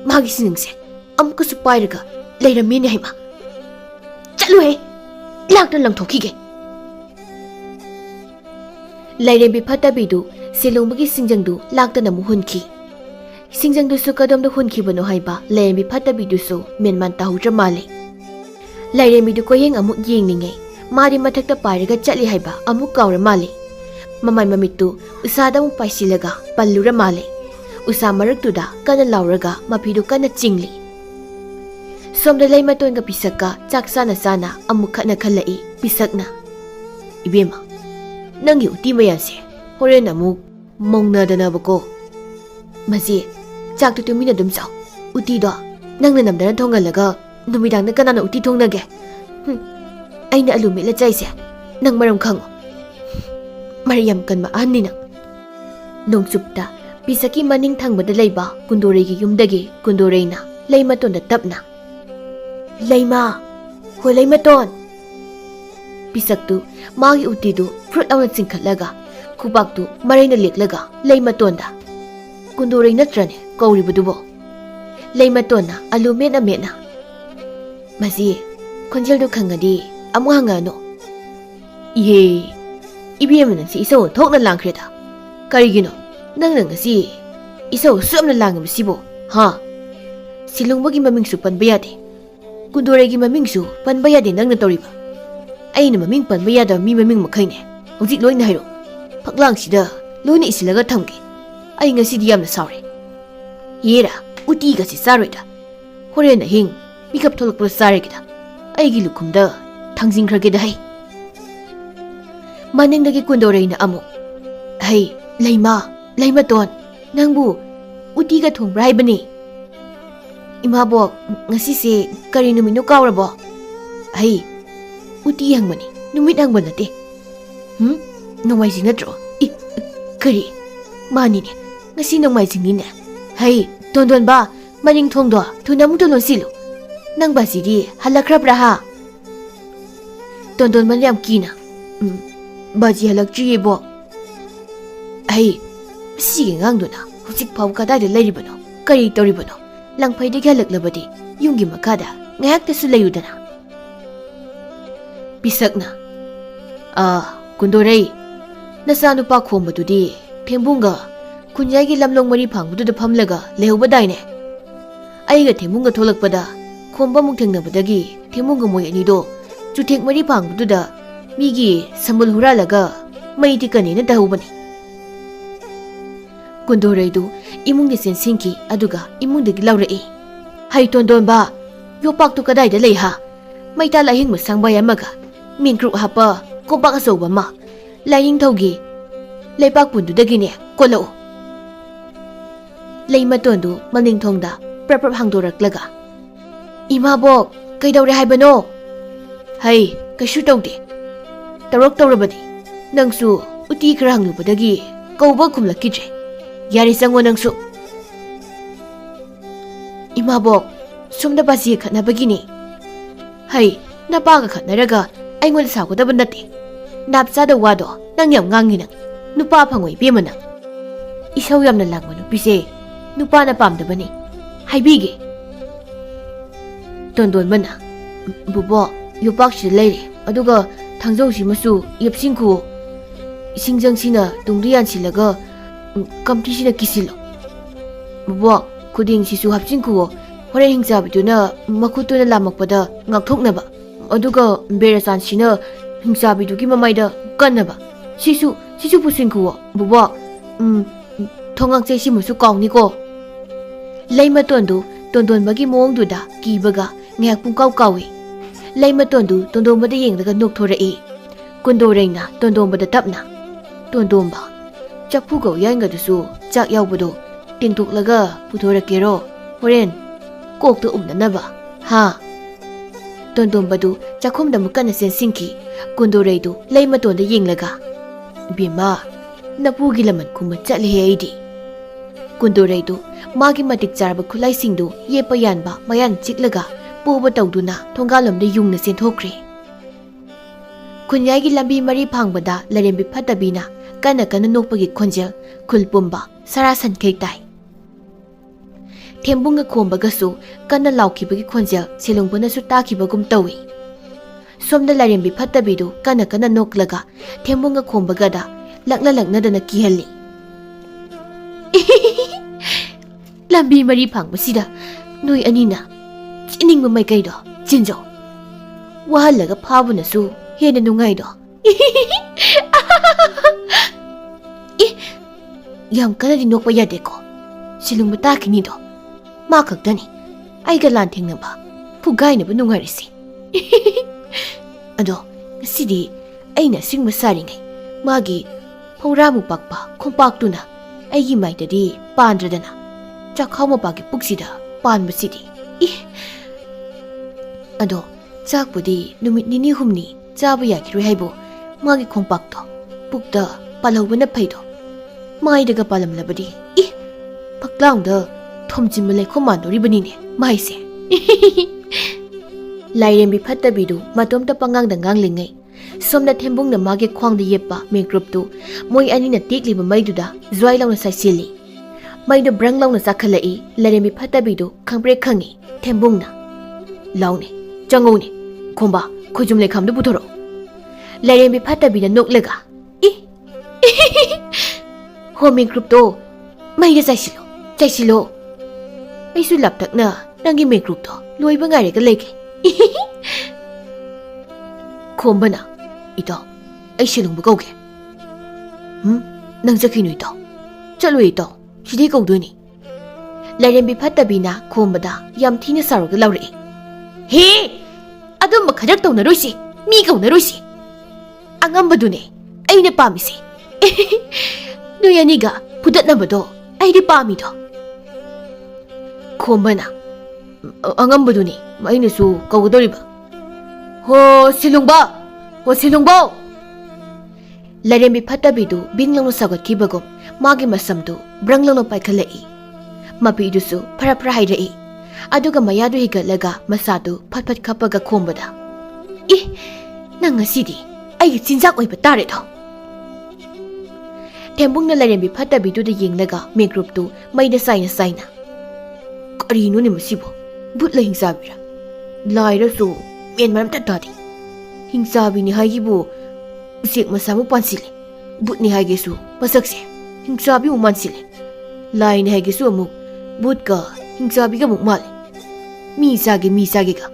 ꯃꯥꯒꯤ ꯁꯤꯡꯖꯪꯁꯦ ꯑꯃꯨꯛꯀꯁꯨ ꯄꯥꯏꯔꯒ ꯂꯩꯔꯝꯃꯦꯅꯦ ꯍꯩꯃ꯫ ꯆꯠꯂꯨꯍꯦ, ꯂꯥꯛꯇ ꯂꯪꯊꯣꯛꯈꯤꯒꯦ꯫ ꯂꯩꯔꯦꯝꯕꯤ ꯐꯠꯇꯕꯤꯗꯨ ꯁꯦꯂꯨꯡꯕꯒꯤ ꯁꯤꯡꯖꯪꯗꯨ ꯂꯥꯛꯇꯅ ꯑꯃꯨꯛ ꯍꯨꯟꯈꯤ꯫ ꯁꯤꯡꯖꯪꯗꯨꯁꯨ ꯀꯗꯣꯝꯗ ꯍꯨꯟꯈꯤꯕꯅꯣ ꯍꯥꯏꯕ ꯂꯩꯔꯦꯝꯕꯤ ꯐꯠꯇꯕꯤꯗꯨꯁꯨ ꯃꯦꯟꯃꯥꯟ ꯇꯥꯍꯧꯗ꯭ꯔ ꯃꯥꯜꯂꯦ꯫ ꯂꯩꯔꯦꯝꯕꯤꯗꯨ ꯀꯣꯌꯦꯡ ꯑꯃꯨꯛ ꯌꯦꯡꯂꯤꯉꯩ ꯃꯥꯗꯤ ꯃꯊꯛꯇ ꯄꯥꯏꯔꯒ ꯆꯠꯂꯤ ꯍꯥꯏꯕ ꯑꯃꯨꯛ ꯀꯥꯎꯔ ꯃꯥꯜꯂꯦ꯫ ꯃꯃꯥꯏ ꯃꯃꯤꯠꯇꯨ ꯎꯁꯥꯗ ꯑꯃꯨꯛ ꯄꯥꯏꯁꯤꯜꯂꯒ ꯄꯜꯂꯨꯔ ꯃꯥꯜꯂꯦ꯫ ꯎꯁꯥ ꯃꯔꯛꯇꯨꯗ ꯀꯟꯅ ꯂꯥꯎꯔꯒ ꯃꯐꯤꯗꯨ ꯀꯟꯅ ꯆꯤꯡꯂꯤ꯫ ꯁꯣꯝꯗ ꯂꯩꯃꯇꯣꯟꯒ ꯄꯤꯁꯛꯀ ꯆꯥꯛ ꯆꯥꯅ ꯆꯥꯅ ꯑꯃꯨꯛ ꯈꯠꯅ ꯈꯜꯂꯛꯏ꯫ ꯄꯤꯁꯛꯅ, ꯏꯕꯦꯝꯃ, ꯅꯪꯒꯤ ꯎꯇꯤ ꯃꯌꯥꯟꯁꯦ ꯍꯣꯔꯦꯟ ꯑꯃꯨꯛ ꯃꯧꯅꯗꯅꯕꯀꯣ꯫ ꯃꯁꯤ ꯆꯥꯛꯇꯨ ꯇꯨꯃꯤꯟꯅ ꯑꯗꯨꯝ ꯆꯥꯎ꯫ ꯎꯇꯤꯗꯣ ꯅꯪꯅ ꯅꯝꯗꯅ ꯊꯣꯡꯍꯜꯂꯒ ꯅꯨꯃꯤꯗꯥꯡꯗ ꯀꯅꯥꯅ ꯎꯇꯤ ꯊꯣꯡꯅꯒꯦ? ꯑꯩꯅ ꯑꯂꯨ ꯃꯦꯠꯂ ꯆꯥꯏꯁꯦ ꯅꯪ ꯃꯔꯝ ꯈꯪꯉꯣ꯫ ꯃꯔꯩ ꯌꯥꯝ ꯀꯟꯕ ꯑꯍꯟꯅꯤ ꯅꯪ꯫ ꯅꯣꯡꯆꯨꯞꯇ ꯄꯤꯁꯛꯀꯤ ꯃꯅꯤꯡ ꯊꯪꯕꯗ ꯂꯩꯕ ꯀꯨꯟꯗꯣꯔꯩꯒꯤ ꯌꯨꯝꯗꯒꯤ ꯀꯨꯟꯗꯣꯔꯩꯅ ꯂꯩꯃꯇꯣꯟꯗ ꯇꯞꯅ, ꯂꯩꯃ, ꯍꯣ ꯂꯩꯃꯇꯣꯟ꯫ ꯄꯤꯁꯛꯇꯨ ꯃꯥꯒꯤ ꯎꯇꯤꯗꯨ ꯐ꯭ꯔꯨꯠ ꯂꯥꯎꯅ ꯆꯤꯡꯈꯠꯂꯒ ꯈꯨꯕꯥꯛꯇꯨ ꯃꯔꯩꯅ ꯂꯦꯛꯂꯒ ꯂꯩꯃꯇꯣꯟꯗ, ꯀꯨꯟꯗꯣꯔꯩ ꯅꯠꯇ꯭ꯔꯅꯦ ꯀꯧꯔꯤꯕꯗꯨꯕꯣ? ꯂꯩꯃꯇꯣꯟꯅ ꯑꯂꯨ ꯃꯦꯠꯅ ꯃꯦꯠꯅ, ꯃꯁꯤ ꯈꯣꯟꯖꯦꯜꯗꯨ ꯈꯪꯉꯗꯤ ꯑꯃꯨꯛ ꯍꯪꯉꯛꯑꯅꯨ꯫ ꯏꯍꯦ, ꯏꯕꯦꯝꯃ ꯅꯪꯁꯤ ꯏꯁꯧ ꯊꯣꯛꯅ ꯂꯥꯡꯈ꯭ꯔꯦꯗ꯫ ꯀꯔꯤꯒꯤꯅꯣ ꯅꯪꯅ ꯉꯁꯤ ꯏꯁꯧ ꯁꯨꯝꯅ ꯂꯥꯡꯉꯤꯕꯁꯤꯕꯣ ꯍꯥ? ꯁꯦꯂꯨꯡꯕꯒꯤ ꯃꯃꯤꯡꯁꯨ ꯄꯟꯕ ꯌꯥꯗꯦ, ꯀꯨꯟꯗꯣꯔꯩꯒꯤ ꯃꯃꯤꯡꯁꯨ ꯄꯟꯕ ꯌꯥꯗꯦ ꯅꯪꯅ ꯇꯧꯔꯤꯕ꯫ ꯑꯩꯅ ꯃꯃꯤꯡ ꯄꯟꯕ ꯌꯥꯗꯕ ꯃꯤ ꯃꯃꯤꯡ ꯃꯈꯩꯅꯦ ꯍꯧꯖꯤꯛ ꯂꯣꯏꯅ ꯍꯥꯏꯔꯛꯑꯣ꯫ ꯐꯛꯂꯥꯡꯁꯤꯗ ꯂꯣꯏꯅ ꯏꯁꯤꯜꯂꯒ ꯊꯝꯒꯦ꯫ ꯑꯩ ꯉꯁꯤꯗꯤ ꯌꯥꯝꯅ ꯁꯥꯎꯔꯦ꯫ ꯌꯦꯔꯥ, ꯎꯇꯤꯒꯁꯤ ꯆꯥꯔꯣꯏꯗ꯫ ꯍꯣꯔꯦꯟ ꯑꯍꯤꯡ ꯃꯤꯀꯞ ꯊꯣꯛꯂꯛꯄꯗ ꯆꯥꯔꯒꯦꯗ꯫ ꯑꯩꯒꯤ ꯂꯨꯈꯨꯝꯗ ꯊꯥꯡꯖꯤꯟꯈ꯭ꯔꯒꯦꯗ ꯍꯩ꯫ ꯃꯅꯤꯡꯗꯒꯤ ꯀꯨꯟꯗꯣꯔꯩꯅ ꯑꯃꯨꯛ, ꯍꯩ ꯂꯩꯃ, ꯂꯩꯃꯇꯣꯟ, ꯅꯪꯕꯨ ꯎꯇꯤꯒ ꯊꯣꯡꯕ꯭ꯔꯥ ꯍꯥꯏꯕꯅꯤ꯫ ꯏꯃꯥꯕꯣꯛ, ꯉꯁꯤꯁꯦ ꯀꯔꯤ ꯅꯨꯃꯤꯠꯅꯣ ꯀꯥꯎꯔꯕꯣ? ꯍꯩ, ꯎꯇꯤ ꯍꯪꯕꯅꯤ, ꯅꯨꯃꯤꯠ ꯍꯪꯕ ꯅꯠꯇꯦ꯫ ꯅꯣꯡꯃꯥꯏꯖꯤꯡ ꯅꯠꯇ꯭ꯔꯣ? ꯀꯔꯤ? ꯃꯥꯅꯤꯅꯦ, ꯉꯁꯤ ꯅꯣꯡꯃꯥꯏꯖꯤꯡꯅꯤꯅꯦ꯫ ꯍꯩ ꯇꯣꯟꯗꯣꯟꯕ, ꯃꯅꯤꯡ ꯊꯣꯡꯗꯣ ꯊꯨꯅ ꯑꯃꯨꯛꯇ ꯂꯣꯟꯁꯤꯜꯂꯨ꯫ ꯅꯪ ꯕꯥꯁꯤꯗꯤ ꯍꯜꯂꯛꯈ꯭ꯔꯕ꯭ꯔꯥ ꯍꯥ? ꯇꯣꯟꯗꯣꯟꯕꯅ ꯌꯥꯝ ꯀꯤꯅ, ꯕꯥꯖꯤ ꯍꯜꯂꯛꯇ꯭ꯔꯤꯌꯦ ꯕꯣꯛ꯫ ꯍꯩ, ꯃꯁꯤꯒꯤ ꯑꯉꯥꯡꯗꯨꯅ ꯍꯧꯖꯤꯛ ꯐꯥꯎ ꯀꯗꯥꯏꯗ ꯂꯩꯔꯤꯕꯅꯣ? ꯀꯔꯤ ꯇꯧꯔꯤꯕꯅꯣ? ꯂꯪꯐꯩꯗꯒꯤ ꯍꯜꯂꯛꯂꯕꯗꯤ ꯌꯨꯝꯒꯤ ꯃꯈꯥꯗ ꯉꯥꯏꯍꯥꯛꯇꯁꯨ ꯂꯩꯌꯨꯗꯅ꯫ ꯄꯤꯁꯛꯅ, ꯀꯨꯟꯗꯣꯔꯩ, ꯅꯆꯥꯅꯨꯄꯥ ꯈꯣꯝꯕꯗꯨꯗꯤ ꯊꯦꯝꯕꯨꯡꯒ ꯈꯨꯟꯌꯥꯏꯒꯤ ꯂꯝꯂꯣꯡ ꯃꯔꯤ ꯐꯥꯡꯕꯗꯨꯗ ꯐꯝꯂꯒ ꯂꯩꯍꯧꯕꯗꯥꯏꯅꯦ? ꯑꯩꯒ ꯊꯦꯝꯕꯨꯡꯒ ꯊꯣꯛꯂꯛꯄꯗ ꯈꯣꯝꯕ ꯑꯃꯨꯛ ꯊꯦꯡꯅꯕꯗꯒꯤ ꯊꯦꯝꯕꯨꯡꯒ ꯃꯣꯏ ꯑꯅꯤꯗꯣ ꯆꯨꯊꯦꯛ ꯃꯔꯤ ꯐꯥꯡꯕꯗꯨꯗ ꯃꯤꯒꯤ ꯁꯝꯕꯜ ꯍꯨꯔꯥꯜꯂꯒ ꯃꯩ ꯇꯤꯛꯀꯅꯦꯅ ꯇꯧꯍꯧꯕꯅꯤ꯫ ꯀꯨꯟꯗꯣꯔꯩꯗꯨ ꯏꯃꯨꯡꯗ ꯆꯦꯟꯁꯤꯟꯈꯤ ꯑꯗꯨꯒ ꯏꯃꯨꯡꯗꯒꯤ ꯂꯥꯎꯔꯛꯏ, ꯍꯩ ꯇꯣꯟꯗꯣꯟꯕ, ꯌꯣꯄꯥꯛꯇꯨ ꯀꯗꯥꯏꯗ ꯂꯩ ꯍꯥ? ꯃꯩꯇꯥꯜ ꯑꯍꯤꯡꯕ ꯁꯪꯕꯥꯏ ꯑꯃꯒ ꯃꯤꯡꯀ꯭ꯔꯨꯛ ꯍꯥꯞꯄ ꯀꯣꯝꯄꯥꯛ ꯑꯆꯧꯕ ꯑꯃ ꯂꯥꯏꯅꯤꯡꯊꯧꯒꯤ ꯂꯩꯄꯥꯛ ꯄꯨꯟꯗꯨꯗꯒꯤꯅꯦ ꯀꯣꯜꯂꯛꯎ꯫ ꯂꯩꯃꯇꯣꯟꯗꯨ ꯃꯅꯤꯡꯊꯣꯡꯗ ꯄ꯭ꯔꯞ ꯄ꯭ꯔꯞ ꯍꯥꯡꯗꯣꯔꯛꯂꯒ, ꯏꯃꯥꯕꯣꯛ, ꯀꯩꯗꯧꯔꯦ ꯍꯥꯏꯕꯅꯣ? ꯍꯩ, ꯀꯩꯁꯨ ꯇꯧꯗꯦ꯫ ꯇꯧꯔꯕꯅꯤ, ꯅꯪꯁꯨ ꯎꯇꯤ ꯈꯔ ꯍꯪꯂꯨꯕꯗꯒꯤ ꯀꯧꯕ ꯈꯨꯝꯂꯛꯈꯤꯗ꯭ꯔꯦ꯫ ꯌꯥꯔꯦ ꯆꯪꯉꯣ ꯅꯪꯁꯨ꯫ Mabok, sumda basi khatnabagini. Hai, napaga khatnaraga aingol sagodaba nate. Napsada wado nang yam ngangi nang. Nupa phangoi bema nang. Isau yamna langma nupise nupa na pamdabani. Haibige. Tondon mana. Bubo, yopak si leire. Aduga thangzau si masu yapsingku. Isingjang sina tungriyan silaga kamti sina kisilo. Bubo, kuding sisu hapsingku. Horen hingsabidu makutu na lamakpada ngakthoknaba. Aduga berasan sina hingsabidugi mamaida kannaba. Sisu pusingku. Bubo, thongangse si musu kawniko. Leima tondu tondon bagi moongduda kibaga ngayak pung kawi. Leima tondu tondombada yengdaga nokthorei. Kundoreina tondombada tapna. Tondomba chakpugo yaingadusu chak yaubado tingtuklaga putorakero. Horen kokta umnanaba. Ha. Tondombadu chakhomda mukana sensingki. Kundoreidu leima tonda yenglaga. Bima napugi laman kuma chatlehe aidi. Kundoreidu magi matik charba khulai singdu yepa yanba mayan chiklaga puba tawduna thongalomda yungna senthokre. Kunyai gi lambi mari phangbada larembi phatabina kana nokpagi khonjel khulpumba sarasan kai tai. Thembunga khombagasu kana laukhibagi khonjel selungbana su takibagum tawi. Somda larembi phatabidu kana noklaga thembunga khombagada lakna dana kihalli. Lambi mari phangbasida noi anina chining mamai kaido chinjo wahalaga phabuna su hena nungai do. Yam kana di nokpa yade ko silung mata kini do ma kaktani aiga lan thengna ba pugai na nungai risi. Ado sidi aina singma saringai magi phawramu pakpa khompaktuna aigi maitadi pandradana chakhauma pagi puksida panbasidi. Ado chakpudi numit nini humni chaba yakiroi haibo magi khompakto pukta palhobana phaido maidaga palamlabadi paklangda thomjimma lekhomanori ne maise. Lairembi phattabidu matomta pangangda nganglingai somna thembungna magi khwangda yepa mengruptu moi anina tekliba maiduda zwailauna saisili maidu branglauna sakhalai. Lairembi phattabidu khangbre khangi thembungna laune changone khomba khojum lekhamdu buthoro. Lairembi phattabina noklega homi group to maida chaisilo aisu laptakna nangi me group to loiba ngare ga leke. Khombana ito ai silungba kauge nang jakhinu ito chalo ito sidi kaudoni. Lairembi phattabina khombada yam thina saroga laure. He adum khadak tawna roisi mi kauna roisi angambadune aina pamisi. Nuyaniga pudatnabado aidi pamido. Khombana angambadune mainasu kawdoriba. Ho silungba. Lairembi phattabidu binglangno sagotkibagum magi masamdu branglangno paikhalai. Mapidusu phara hairei aduga mayadu higalaga masadu phatphat khapaga khombada. Nang ngasidi ai chinjak oiba tare do. Thembungna lairembi phattabidu da yenglaga me group tu maida saina karino ne masibo butla hingsabira laira su men maram tatadi hingsabi ni haigibu sek masamu pansile but ni haigesu pasakse hingsabi umansile lai ni haigesu amuk but ka hingsabi ga muk mal mi sage ga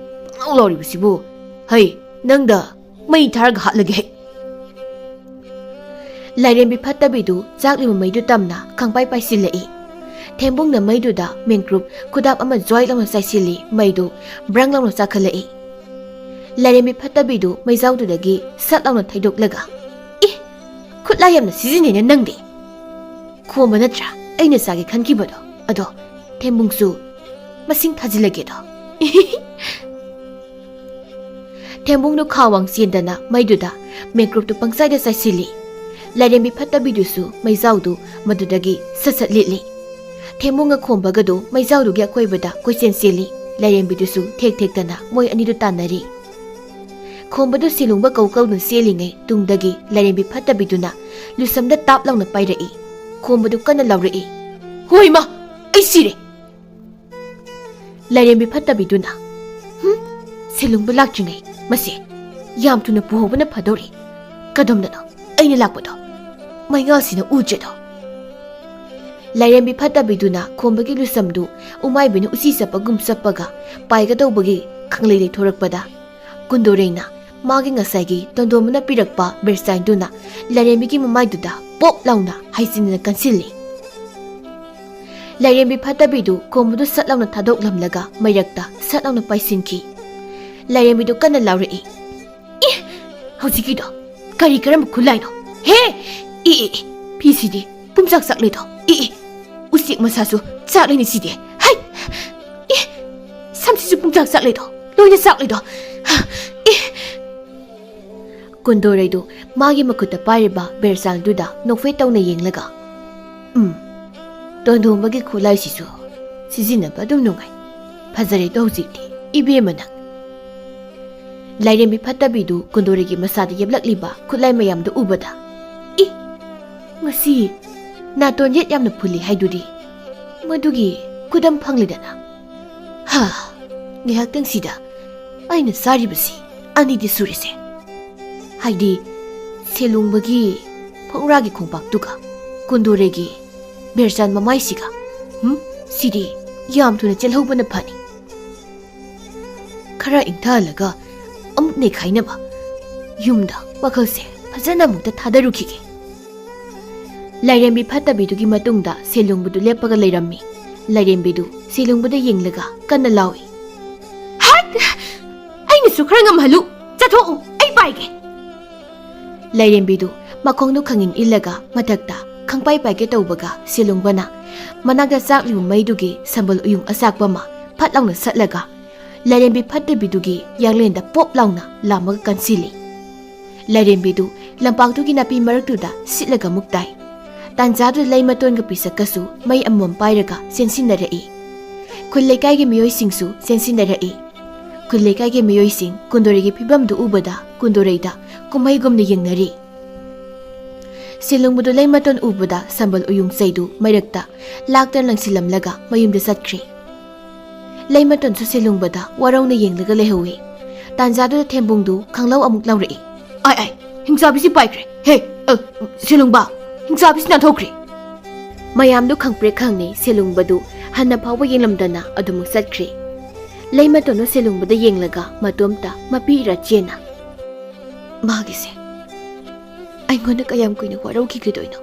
lori bisibu hai nangda mai tharga hatlage. Lairembi phattabidu chakli maidu tamna khangpai paisilei. Thembungna maiduda mengrup khudap ama joilama saisili maidu branglangno chakhalei. Lairembi phattabidu maijaududagi satlangna thaidoklaga khutla yamna sizine nangde khomba natra aina sage khankibado ado thembungsu masing thajilage do. Thembungno khawang siendana maiduda mengrup tu pangsaida saisili. Lairembi phattabidusu maijaudu madudagi sasat litli. ꯊꯦꯝꯃꯨꯡꯒ ꯈꯣꯝꯕꯒꯗꯨ ꯃꯩꯖꯥꯎꯗꯨꯒꯤ ꯑꯀꯣꯏꯕꯗ ꯀꯣꯏꯆꯦꯟ ꯆꯦꯜꯂꯤ ꯂꯥꯏꯔꯦꯝꯕꯤꯗꯨꯁꯨ ꯊꯦꯛ ꯊꯦꯛꯇꯅ ꯃꯣꯏ ꯑꯅꯤꯗꯨ ꯇꯥꯟꯅꯔꯤ ꯈꯣꯝꯕꯗꯨ ꯁꯤꯂꯨꯡꯕ ꯀꯧꯗꯨꯅ ꯆꯦꯜꯂꯤꯉꯩ ꯇꯨꯡꯗꯒꯤ ꯂꯥꯏꯔꯦꯝꯕꯤ ꯐꯠꯇꯕꯤꯗꯨꯅ ꯂꯨꯁꯝꯗ ꯇꯥꯞ ꯂꯥꯎꯅ ꯄꯥꯏꯔꯛꯏ ꯈꯣꯝꯕꯗꯨ ꯀꯟꯅ ꯂꯥꯎꯔꯛꯏ ꯍꯣꯏ ꯃꯥ ꯑꯩ ꯁꯤꯔꯦ ꯂꯥꯏꯔꯦꯝꯕꯤ ꯐꯠꯇꯕꯤꯗꯨꯅ ꯁꯤꯂꯨꯡꯕ ꯂꯥꯛꯇ꯭ꯔꯤꯉꯩ ꯃꯁꯤ ꯌꯥꯝ ꯊꯨꯅ ꯄꯨꯍꯧꯕꯅ ꯐꯗꯧꯔꯤ ꯀꯗꯣꯝꯗꯅꯣ ꯑꯩꯅ ꯂꯥꯛꯄꯗꯣ ꯃꯩꯉꯥꯜꯁꯤꯅ ꯎꯗ꯭ꯔꯦꯗꯣ ꯂꯥꯏꯔꯦꯝꯕꯤ ꯐꯠꯇꯕꯤꯗꯨꯅ ꯈꯣꯝꯕꯒꯤ ꯂꯨꯁꯝꯗꯨ ꯎꯃꯥꯏꯕꯤꯅ ꯎꯆꯤ ꯆꯠꯄꯒꯨꯝ ꯆꯠꯄꯒ ꯄꯥꯏꯒꯗꯧꯕꯒꯤ ꯈꯪꯂꯩ ꯂꯩꯊꯣꯔꯛꯄꯗ ꯀꯨꯟꯗꯣꯔꯩꯅ ꯃꯥꯒꯤ ꯉꯁꯥꯏꯒꯤ ꯇꯣꯟꯗꯣꯝꯕꯅ ꯄꯤꯔꯛꯄ ꯕꯦꯔꯁꯥꯏꯟꯗꯨꯅ ꯂꯥꯏꯔꯦꯝꯕꯤꯒꯤ ꯃꯃꯥꯏꯗꯨꯗ ꯄꯣꯞ ꯂꯥꯎꯅ ꯍꯩꯖꯤꯟꯅ ꯀꯟꯁꯤꯜꯂꯤ ꯂꯥꯏꯔꯦꯝꯕꯤ ꯐꯠꯇꯕꯤꯗꯨ ꯈꯣꯝꯕꯗꯨ ꯁꯠ ꯂꯥꯎꯅ ꯊꯥꯗꯣꯛꯂꯝꯂꯒ ꯃꯩꯔꯛꯇ ꯁꯠ ꯂꯥꯎꯅ ꯄꯥꯏꯁꯤꯟꯈꯤ ꯂꯥꯏꯔꯦꯝꯕꯤꯗꯨ ꯀꯟꯅ ꯂꯥꯎꯔꯛꯏ ꯍꯧꯖꯤꯛꯀꯤꯗꯣ ꯀꯔꯤ ꯀꯔꯝꯕ ꯈꯨꯠꯂꯥꯏꯅꯣ ꯍꯦ ꯐꯤꯁꯤꯗꯤ ꯄꯨꯝꯆꯥꯛ ꯆꯥꯛꯂꯦꯗꯣ ꯎꯆꯦꯛ ꯃꯁꯥꯁꯨ ꯆꯥꯛꯂꯦꯅꯤ ꯁꯤꯗꯤ ꯍꯩ ꯁꯝꯁꯤꯁꯨ ꯄꯨꯝꯆꯥꯛ ꯆꯥꯛꯂꯦꯗꯣ ꯂꯣꯏꯅ ꯆꯥꯛꯂꯦꯗꯣ ꯀꯨꯟꯗꯣꯔꯩꯗꯨ ꯃꯥꯒꯤ ꯃꯈꯨꯠꯇ ꯄꯥꯏꯔꯤꯕ ꯕꯦꯔꯆꯥꯡꯗꯨꯗ ꯅꯣꯛꯐꯦꯠ ꯇꯧꯅ ꯌꯦꯡꯂꯒ ꯇꯣꯟꯗꯣꯝꯕꯒꯤ ꯈꯨꯠꯂꯥꯏꯁꯤꯁꯨ ꯁꯤꯖꯤꯟꯅꯕ ꯑꯗꯨꯝ ꯅꯨꯡꯉꯥꯏ ꯐꯖꯔꯦꯗꯣ ꯍꯧꯖꯤꯛꯇꯤ ꯏꯕꯦꯝꯃ ꯅꯪ ꯂꯥꯏꯔꯦꯝꯕꯤ ꯐꯠꯇꯕꯤꯗꯨ ꯀꯨꯟꯗꯣꯔꯩꯒꯤ ꯃꯁꯥꯗ ꯌꯦꯞꯂꯛꯂꯤꯕ ꯈꯨꯠꯂꯥꯏ ꯃꯌꯥꯝꯗꯨ ꯎꯕꯗ ꯉꯁꯤ ꯅꯥꯇꯣꯟ ꯌꯦꯠ ꯌꯥꯝꯅ ꯐꯨꯜꯂꯤ ꯍꯥꯏꯗꯨꯗꯤ ꯃꯗꯨꯒꯤ ꯈꯨꯗꯝ ꯐꯪꯂꯤꯗꯅ ꯉꯥꯏꯍꯥꯛꯇꯪꯁꯤꯗ ꯑꯩꯅ ꯆꯥꯔꯤꯕꯁꯤ ꯑꯅꯤꯗꯤ ꯁꯨꯔꯤꯁꯦ ꯍꯥꯏꯗꯤ ꯁꯦꯂꯨꯡꯕꯒꯤ ꯐꯧꯔꯥꯒꯤ ꯈꯣꯡꯄꯥꯛꯇꯨꯒ ꯀꯨꯟꯗꯣꯔꯩꯒꯤ ꯕꯦꯔꯆꯥꯟ ꯃꯃꯥꯏꯁꯤꯒ ꯁꯤꯗꯤ ꯌꯥꯝ ꯊꯨꯅ ꯆꯦꯜꯍꯧꯕꯅ ꯐꯅꯤ ꯈꯔ ꯏꯪꯊꯍꯜꯂꯒ ꯑꯃꯨꯛ ꯅꯩꯈꯥꯏꯅꯕ ꯌꯨꯝꯗ ꯋꯥꯈꯜꯁꯦ ꯐꯖꯅ ꯑꯃꯨꯛꯇ ꯊꯥꯗꯔꯨꯈꯤꯒꯦ ꯂꯥꯏꯔꯦꯝꯕꯤ ꯐꯠꯇꯕꯤꯗꯨꯒꯤ ꯃꯇꯨꯡꯗ ꯁꯦꯂꯨꯡꯕꯗꯨ ꯂꯦꯞꯄꯒ ꯂꯩꯔꯝꯃꯤ ꯂꯥꯏꯔꯦꯝꯕꯤꯗꯨ ꯁꯦꯂꯨꯡꯕꯗ ꯌꯦꯡꯂꯒ ꯀꯟꯅ ꯂꯥꯎꯏ ꯑꯩꯅꯁꯨ ꯈꯔ ꯉꯝꯍꯜꯂꯨ ꯆꯠꯊꯣꯛꯎ ꯑꯩ ꯄꯥꯏꯒꯦ ꯂꯥꯏꯔꯦꯝꯕꯤꯗꯨ ꯃꯈꯣꯡꯗꯨ ꯈꯪꯏꯟ ꯏꯜꯂꯒ ꯃꯊꯛꯇ ꯈꯪꯄꯥꯏ ꯄꯥꯏꯒꯦ ꯇꯧꯕꯒ ꯁꯦꯂꯨꯡꯕꯅ ꯃꯅꯥꯛꯇ ꯆꯥꯛꯂꯤꯕ ꯃꯩꯗꯨꯒꯤ ꯁꯝꯕꯜ ꯎꯌꯨꯡ ꯑꯆꯥꯛꯄ ꯑꯃ ꯐꯠ ꯂꯥꯎꯅ ꯁꯠꯂꯒ ꯂꯥꯏꯔꯦꯝꯕꯤ ꯐꯠꯇꯕꯤꯗꯨꯒꯤ ꯌꯥꯡꯂꯦꯟꯗ ꯄꯣꯞ ꯂꯥꯎꯅ ꯂꯥꯝꯃꯒ ꯀꯟꯁꯤꯜꯂꯤ ꯂꯥꯏꯔꯦꯝꯕꯤꯗꯨ ꯂꯝꯄꯥꯛꯇꯨꯒꯤ ꯅꯥꯄꯤ ꯃꯔꯛꯇꯨꯗ ꯁꯤꯠꯂꯒ ꯑꯃꯨꯛ ꯇꯥꯏ ꯇꯥꯟꯖꯥꯗꯨꯗ ꯂꯩ ꯃꯇꯣꯟꯒ ꯄꯤꯁꯛꯀꯁꯨ ꯃꯩ ꯑꯃꯃꯝ ꯄꯥꯏꯔꯒ ꯆꯦꯟꯁꯤꯟꯅꯔꯛꯏ ꯈꯨꯜ ꯂꯩꯀꯥꯏꯒꯤ ꯃꯤꯑꯣꯏꯁꯤꯡꯁꯨ ꯆꯦꯟꯁꯤꯟꯅꯔꯛꯏ ꯈꯨꯜ ꯂꯩꯀꯥꯏꯒꯤ ꯃꯤꯑꯣꯏꯁꯤꯡ ꯀꯨꯟꯗꯣꯔꯩꯒꯤ ꯐꯤꯕꯝꯗꯨ ꯎꯕꯗ ꯀꯨꯟꯗꯣꯔꯩꯗ ꯀꯨꯝꯍꯩꯒꯨꯝꯅ ꯌꯦꯡꯅꯔꯤ ꯁꯦꯂꯨꯡꯕꯗꯨ ꯂꯩ ꯃꯇꯣꯟ ꯎꯕꯗ ꯁꯝꯕꯜ ꯎꯌꯨꯡ ꯆꯩꯗꯨ ꯃꯩꯔꯛꯇ ꯂꯥꯛꯇꯅ ꯂꯪꯁꯤꯜꯂꯝꯂꯒ ꯃꯌꯨꯝꯗ ꯆꯠꯈ꯭ꯔꯤ ꯂꯩ ꯃꯇꯣꯟꯁꯨ ꯁꯦꯂꯨꯡꯕꯗ ꯋꯥꯔꯧꯅ ꯌꯦꯡꯂꯒ ꯂꯩꯍꯧꯏ ꯇꯥꯟꯖꯥꯗꯨꯗ ꯊꯦꯝꯕꯨꯡꯗꯨ ꯈꯪꯂꯧ ꯑꯃꯨꯛ ꯂꯧꯔꯛꯏ ꯑꯥꯏ ꯍꯤꯡꯆꯥꯕꯤꯁꯤ ꯄꯥꯏꯈ꯭ꯔꯦ ꯍꯦ ꯁꯦꯂꯨꯡꯕ ꯍꯤꯡꯆꯥꯕꯤꯁꯤ ꯅꯥꯟꯊꯣꯛꯈ꯭ꯔꯦ ꯃꯌꯥꯝꯗꯨ ꯈꯪꯄ꯭ꯔꯦ ꯈꯪꯅꯩ ꯁꯦꯂꯨꯡꯕꯗꯨ ꯍꯟꯅ ꯐꯥꯎꯕ ꯌꯦꯡꯂꯝꯗꯅ ꯑꯗꯨꯃꯛ ꯆꯠꯈ꯭ꯔꯤ ꯂꯩ ꯃꯇꯣꯟꯅ ꯁꯦꯂꯨꯡꯕꯗ ꯌꯦꯡꯂꯒ ꯃꯇꯣꯝꯇ ꯃꯄꯤ ꯏꯔꯥ ꯆꯦꯟꯅ ꯃꯥꯒꯤꯁꯦ ꯑꯩꯉꯣꯟꯗ ꯀꯌꯥꯝ ꯀꯨꯏꯅ ꯋꯥꯔꯧꯈꯤꯒꯗꯣꯏꯅꯣ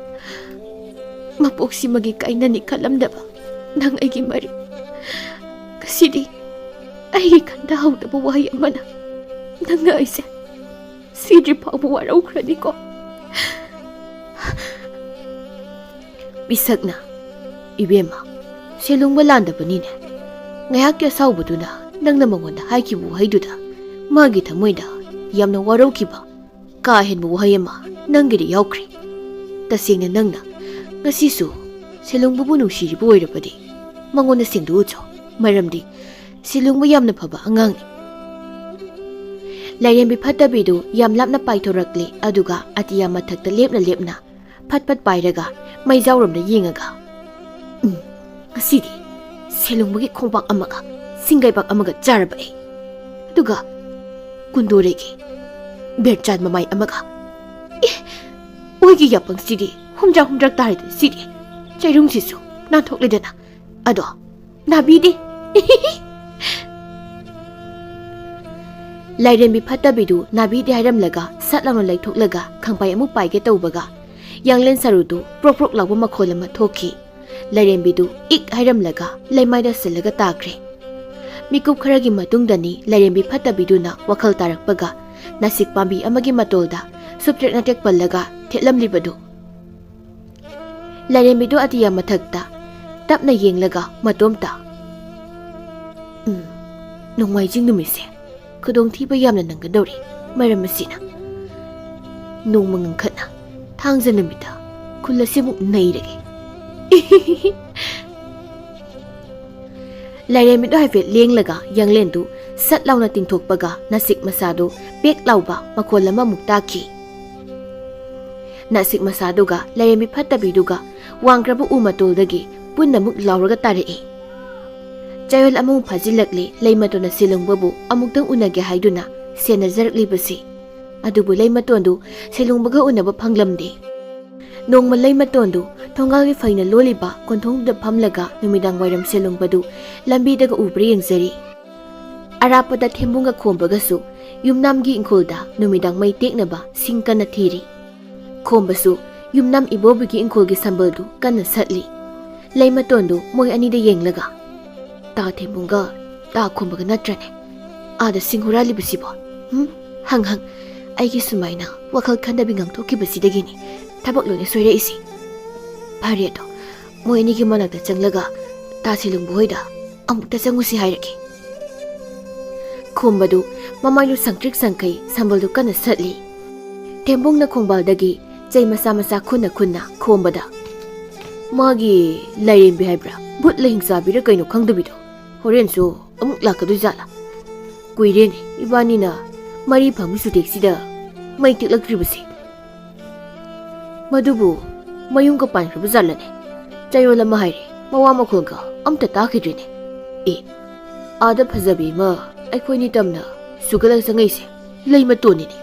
ꯃꯄꯣꯛꯁꯤꯃꯒꯤ ꯀꯥꯏꯅꯅꯤ ꯈꯜꯂꯝꯗꯕ ꯅꯪ ꯑꯩꯒꯤ ꯃꯔꯤ ꯉꯁꯤꯗꯤ ꯑꯩꯒꯤ ꯈꯟꯊꯍꯧꯗꯕ ꯋꯥꯍꯩ ꯑꯃꯅ ꯅꯪꯅ ꯑꯩꯁꯦ ꯁꯤꯗ꯭ꯔꯤ ꯐꯥꯎꯕ ꯋꯥꯔꯧꯈ꯭ꯔꯅꯤꯀꯣ ꯄꯤꯁꯛꯅ ꯏꯕꯦꯝꯃ ꯁꯦꯂꯨꯡꯕ ꯂꯥꯟꯗꯕꯅꯤꯅꯦ ꯉꯥꯏꯍꯥꯛꯀꯤ ꯑꯁꯥꯎꯕꯗꯨꯅ ꯅꯪꯅ ꯃꯉꯣꯟꯗ ꯍꯥꯏꯈꯤꯕ ꯋꯥꯍꯩꯗꯨꯗ ꯃꯥꯒꯤ ꯊꯃꯣꯏꯗ ꯌꯥꯝꯅ ꯋꯥꯔꯧꯈꯤꯕ ꯀꯥ ꯍꯦꯟꯕ ꯋꯥꯍꯩ ꯑꯃ ꯅꯪꯒꯤꯗ ꯌꯥꯎꯈ꯭ꯔꯦ ꯇꯁꯦꯡꯅ ꯅꯪꯅ ꯉꯁꯤꯁꯨ ꯁꯦꯂꯨꯡꯕꯕꯨ ꯅꯨꯡꯁꯤꯔꯤꯕ ꯑꯣꯏꯔꯕꯗꯤ ꯃꯉꯣꯟꯗ ꯁꯦꯡꯗꯣꯛꯎꯆꯣ ꯃꯔꯝꯗꯤ ꯁꯦꯂꯨꯡꯕ ꯌꯥꯝꯅ ꯐꯕ ꯑꯉꯥꯡꯅꯤ ꯂꯥꯏꯔꯦꯝꯕꯤ ꯐꯠꯇꯕꯤꯗꯨ ꯌꯥꯝ ꯂꯥꯞꯅ ꯄꯥꯏꯊꯣꯔꯛꯂꯤ ꯑꯗꯨꯒ ꯑꯇꯤꯌꯥ ꯃꯊꯛꯇ ꯂꯦꯞꯅ ꯂꯦꯞꯅ ꯐꯠ ꯐꯠ ꯄꯥꯏꯔꯒ ꯃꯩꯖꯥꯎꯔꯣꯝꯗ ꯌꯦꯡꯉꯒ ꯉꯁꯤꯗꯤ ꯁꯦꯂꯨꯡꯕꯒꯤ ꯈꯣꯡꯄꯥꯛ ꯑꯃꯒ ꯁꯤꯡꯒꯩꯄꯥꯛ ꯑꯃꯒ ꯆꯥꯔꯕ ꯑꯩ ꯑꯗꯨꯒ ꯀꯨꯟꯗꯣꯔꯩꯒꯤ ꯕꯦꯔꯆꯥꯟ ꯃꯃꯥꯏ ꯑꯃꯒ ꯑꯣꯏꯒꯤ ꯌꯥꯄꯪꯁꯤꯗꯤ ꯍꯨꯝꯗ꯭ꯔꯥꯛ ꯇꯥꯔꯦꯗꯅ ꯁꯤꯗꯤ ꯆꯩꯔꯨꯡꯁꯤꯁꯨ ꯅꯥꯟꯊꯣꯛꯂꯦꯗꯅ ꯑꯗꯣ ꯅꯥꯕꯤꯗꯦ ꯂꯥꯏꯔꯦꯝꯕꯤ ꯐꯠꯇꯕꯤꯗꯨ ꯅꯥꯕꯤꯗꯦ ꯍꯥꯏꯔꯝꯂꯒ ꯁꯠ ꯂꯥꯎꯅ ꯂꯩꯊꯣꯛꯂꯒ ꯈꯪꯄꯥꯏ ꯑꯃꯨꯛ ꯄꯥꯏꯒꯦ ꯇꯧꯕꯒ ꯌꯥꯡꯂꯦꯟ ꯁꯔꯨꯗꯨ ꯄ꯭ꯔꯣꯛ ꯄ꯭ꯔꯣꯛ ꯂꯥꯎꯕ ꯃꯈꯣꯜ ꯑꯃ ꯊꯣꯛꯈꯤ ꯂꯥꯏꯔꯦꯝꯕꯤꯗꯨ ꯏꯛ ꯍꯥꯏꯔꯝꯂꯒ ꯂꯩꯃꯥꯏꯗ ꯁꯤꯜꯂꯒ ꯇꯥꯈ꯭ꯔꯦ ꯃꯤꯀꯨꯞ ꯈꯔꯒꯤ ꯃꯇꯨꯡꯗꯅꯤ ꯂꯥꯏꯔꯦꯝꯕꯤ ꯐꯠꯇꯕꯤꯗꯨꯅ ꯋꯥꯈꯜ ꯇꯥꯔꯛꯄꯒ ꯅꯥꯁꯤꯛ ꯄꯥꯝꯕꯤ ꯑꯃꯒꯤ ꯃꯇꯣꯜꯗ ꯁꯨꯞꯇ꯭ꯔꯦꯛ ꯅꯥꯇꯦꯛ ꯄꯜꯂꯒ ꯊꯦꯠꯂꯝꯂꯤꯕꯗꯨ ꯂꯥꯏꯔꯦꯝꯕꯤꯗꯨ ꯑꯇꯤꯌꯥ ꯃꯊꯛꯇ ꯇꯞꯅ ꯌꯦꯡꯂꯒ ꯃꯇꯣꯝꯇ ꯅꯣꯡꯃꯥꯏꯖꯤꯡ ꯅꯨꯃꯤꯠꯁꯦ ꯈꯨꯗꯣꯡꯊꯤꯕ ꯌꯥꯝꯅ ꯅꯪꯒꯗꯧꯔꯤ ꯃꯔꯝ ꯑꯁꯤꯅ ꯅꯣꯡꯃ ꯉꯟꯈꯠꯅ ꯊꯥꯡꯖ ꯅꯨꯃꯤꯠꯇ ꯈꯨꯜ ꯑꯁꯤꯃꯨꯛ ꯅꯩꯔꯒꯦ ꯂꯥꯏꯔꯦꯝꯕꯤꯗꯨ ꯍꯥꯏꯐꯦꯠ ꯂꯦꯡꯂꯒ ꯌꯥꯡꯂꯦꯟꯗꯨ ꯁꯠ ꯂꯥꯎꯅ ꯇꯤꯡꯊꯣꯛꯄꯒ ꯅꯥꯁꯤꯛ ꯃꯁꯥꯗꯨ ꯄꯦꯛ ꯂꯥꯎꯕ ꯃꯈꯣꯜ ꯑꯃꯃꯨꯛ ꯇꯥꯈꯤ꯫ ꯅꯥꯁꯤꯛ ꯃꯁꯥꯗꯨꯒ ꯂꯥꯏꯔꯦꯝꯕꯤ ꯐꯠꯇꯕꯤꯗꯨꯒ ꯋꯥꯡꯈ꯭ꯔꯕ ꯎ ꯃꯇꯣꯜꯗꯒꯤ ꯄꯨꯟꯅꯃꯨꯛ ꯂꯥꯎꯔꯒ ꯇꯥꯔꯛꯏ꯫ ꯆꯌꯣꯜ ꯑꯃꯃꯨꯛ ꯐꯥꯖꯤꯜꯂꯛꯂꯤ ꯂꯩꯃꯇꯣꯟꯅ ꯁꯤꯂꯨꯡꯕꯕꯨ ꯑꯃꯨꯛꯇꯪ ꯎꯅꯒꯦ ꯍꯥꯏꯗꯨꯅ ꯁꯦꯟꯅꯖꯔꯛꯂꯤꯕꯁꯤ꯫ ꯑꯗꯨꯕꯨ ꯂꯩꯃꯇꯣꯟꯗꯨ ꯁꯤꯂꯨꯡꯕꯒ ꯎꯅꯕ ꯐꯪꯂꯝꯗꯦ꯫ ꯅꯣꯡꯃ ꯂꯩꯃꯇꯣꯟꯗꯨ ꯊꯣꯡꯒꯥꯜꯒꯤ ꯐꯩꯅ ꯂꯣꯜꯂꯤꯕ ꯀꯣꯟꯊꯣꯡꯗꯨꯗ ꯐꯝꯂꯒ ꯅꯨꯃꯤꯗꯥꯡ ꯋꯥꯏꯔꯝ ꯁꯤꯂꯨꯡꯕꯗꯨ ꯂꯝꯕꯤꯗꯒ ꯎꯕ꯭ꯔꯥ ꯌꯦꯡꯖꯔꯤ꯫ ꯑꯔꯥꯞꯄꯗ ꯊꯦꯝꯕꯨꯡꯒ ꯈꯣꯝꯕꯒꯁꯨ ꯌꯨꯝꯅꯥꯝꯒꯤ ꯏꯪꯈꯣꯜꯗ ꯅꯨꯃꯤꯗꯥꯡ ꯃꯩ ꯇꯦꯛꯅꯕ ꯁꯤꯡ ꯀꯟꯅ ꯊꯤꯔꯤ꯫ ꯈꯣꯝꯕꯁꯨ ꯌꯨꯝꯅꯥꯝ ꯏꯕꯣꯕꯤꯒꯤ ꯏꯪꯈꯣꯜꯒꯤ ꯁꯝꯕꯜꯗꯨ ꯀꯟꯅ ꯁꯠꯂꯤ꯫ ꯂꯩꯃꯇꯣꯟꯗꯨ ꯃꯣꯏ ꯑꯅꯤꯗ ꯌꯦꯡꯂꯒ ꯇꯥ ꯊꯦꯝꯕꯨꯡꯒ ꯇꯥ ꯈꯣꯝꯕꯒ ꯅꯠꯇ꯭ꯔꯅꯦ ꯑꯥꯗ ꯁꯤꯡ ꯍꯨꯔꯥꯜꯂꯤꯕꯁꯤꯕꯣ? ꯍꯪ ꯑꯩꯒꯤ ꯁꯨꯃꯥꯏꯅ ꯋꯥꯈꯜ ꯈꯟꯗꯕꯤ ꯉꯥꯡꯊꯣꯛꯈꯤꯕꯁꯤꯗꯒꯤꯅꯤ ꯊꯕꯛ ꯂꯣꯏꯅ ꯁꯣꯏꯔꯛꯏꯁꯤ꯫ ꯐꯔꯦ ꯑꯗꯣ ꯃꯣꯏ ꯑꯅꯤꯒꯤ ꯃꯅꯥꯛꯇ ꯆꯪꯂꯒ ꯇꯥ ꯁꯤꯂꯨꯡꯕ ꯍꯣꯏꯗ ꯑꯃꯨꯛꯇ ꯆꯪꯉꯨꯁꯤ ꯍꯥꯏꯔꯒꯦ꯫ ꯈꯣꯝꯕꯗꯨ ꯃꯃꯥꯏꯗꯨ ꯁꯪꯇ꯭ꯔꯤꯛ ꯁꯪꯈꯩ ꯁꯝꯕꯜꯗꯨ ꯀꯟꯅ ꯁꯠꯂꯤ꯫ ꯊꯦꯝꯕꯨꯡꯅ ꯈꯣꯡꯕꯥꯜꯗꯒꯤ ꯆꯩ ꯃꯆꯥ ꯃꯆꯥ ꯈꯨꯟꯅ ꯈꯣꯝꯕꯗ ꯃꯥꯒꯤ ꯂꯥꯏꯔꯦꯝꯕꯤ ꯍꯥꯏꯕ꯭ꯔꯥ ꯚꯨꯠ ꯂꯩꯍꯤꯡꯆꯥꯕꯤꯔ ꯀꯩꯅꯣ ꯈꯪꯗꯕꯤꯗꯣ ꯍꯣꯔꯦꯟꯁꯨ ꯑꯃꯨꯛ ꯂꯥꯛꯀꯗꯣꯏꯖꯥꯠꯂꯥ? ꯀꯨꯏꯔꯦꯅꯦ ꯏꯕꯥꯅꯤꯅ ꯃꯔꯤ ꯐꯪꯕꯤ ꯆꯨꯇꯦꯛꯁꯤꯗ ꯃꯩ ꯇꯦꯛꯂꯛꯇ꯭ꯔꯤꯕꯁꯦ꯫ ꯃꯗꯨꯕꯨ ꯃꯌꯨꯝꯒ ꯄꯥꯟꯈ꯭ꯔꯕ ꯖꯥꯠꯂꯅꯦ? ꯆꯌꯣꯜ ꯑꯃ ꯍꯥꯏꯔꯦ ꯃꯋꯥ ꯃꯈꯣꯜꯒ ꯑꯝꯇ ꯇꯥꯈꯤꯗ꯭ꯔꯦꯅꯦ꯫ ꯑꯥꯗ ꯐꯖꯕꯤ ꯑꯃ ꯑꯩꯈꯣꯏꯅꯤ ꯇꯝꯅ ꯁꯨꯒꯠꯂꯒ ꯆꯪꯉꯛꯏꯁꯦ ꯂꯩꯃꯇꯣꯟꯅꯤꯅꯦ꯫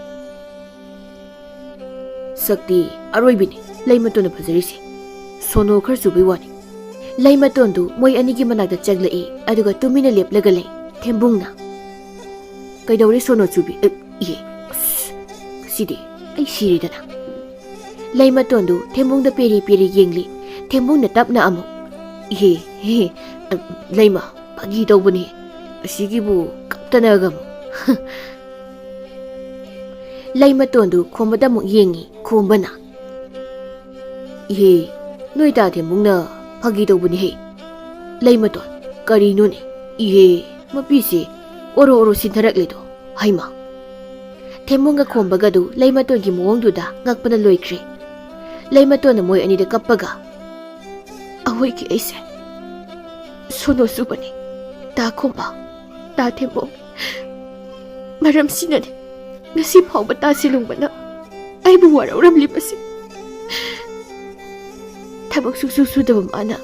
ꯁꯛꯇꯤ ꯑꯔꯣꯏꯕꯤꯅꯤ ꯂꯩꯃꯇꯣꯟꯅ ꯐꯖꯔꯤꯁꯦ, ꯁꯣꯅꯣ ꯈꯔ ꯆꯨꯕꯩ ꯋꯥꯅꯤ꯫ ꯂꯩꯃꯇꯣꯟꯗꯨ ꯃꯣꯏ ꯑꯅꯤꯒꯤ ꯃꯅꯥꯛꯇ ꯆꯪꯂꯛꯏ ꯑꯗꯨꯒ ꯇꯨꯃꯤꯟꯅ ꯂꯦꯞꯂꯒ ꯂꯩ꯫ ꯊꯦꯝꯕꯨꯡꯅ ꯀꯩꯗꯧꯔꯦ ꯁꯣꯅꯣ ꯆꯨꯕꯤ? ꯁꯤꯗꯤ ꯑꯩ ꯁꯤꯔꯦꯗꯅ꯫ ꯂꯩꯃꯇꯣꯟꯗꯨ ꯊꯦꯝꯕꯨꯡꯗ ꯄꯦꯔꯤ ꯄꯦꯔꯤ ꯌꯦꯡꯂꯤ꯫ ꯊꯦꯝꯕꯨꯡꯅ ꯇꯞꯅ ꯑꯃꯨꯛ ꯂꯩꯃ ꯐꯥꯒꯤ ꯇꯧꯕꯅꯤ ꯑꯁꯤꯒꯤꯕꯨ ꯀꯞꯇꯅꯒ ꯑꯃꯨꯛ ꯂꯩꯃꯇꯣꯟꯗꯨ ꯈꯣꯝꯕꯗ ꯑꯃꯨꯛ ꯌꯦꯡꯉꯤ꯫ ꯈꯣꯝꯕꯅ ꯅꯣꯏ ꯇꯥ ꯊꯦꯝꯕꯨꯡꯅ ꯐꯥꯒꯤ ꯇꯧꯕꯅꯤꯍꯦ꯫ ꯂꯩꯃꯇꯣꯟ ꯀꯔꯤꯅꯣꯅꯦ ꯃꯄꯤꯁꯦ ꯑꯣꯔꯣ ꯑꯣꯔꯣ ꯁꯤꯟꯊꯔꯛꯂꯤꯗꯣ ꯍꯩꯃꯥ꯫ ꯊꯦꯝꯕꯨꯡꯒ ꯈꯣꯝꯕꯒꯗꯨ ꯂꯩꯃꯇꯣꯟꯒꯤ ꯃꯑꯣꯡꯗꯨꯗ ꯉꯛꯄꯅ ꯂꯣꯏꯈ꯭ꯔꯦ꯫ ꯂꯩꯃꯇꯣꯟꯅ ꯃꯣꯏ ꯑꯅꯤꯗ ꯀꯞꯄꯒ ꯑꯍꯣꯏꯒꯤ ꯑꯩꯁꯦ ꯁꯣꯅꯣ ꯆꯨꯕꯅꯤ ꯇꯥ ꯈꯣꯝꯕ ꯇꯥ ꯊꯦꯝꯕꯨꯡ, ꯃꯔꯝꯁꯤꯅꯅꯦ ꯉꯁꯤ ꯐꯥꯎꯕ ꯇꯥ ꯁꯤꯂꯨꯡꯕꯅ ꯑꯩꯕꯨ ꯋꯥꯔꯧꯔꯝꯂꯤꯕꯁꯦ꯫ ꯊꯕꯛ ꯁꯨꯡꯁꯨ ꯁꯨꯗꯕ ꯃꯥꯅ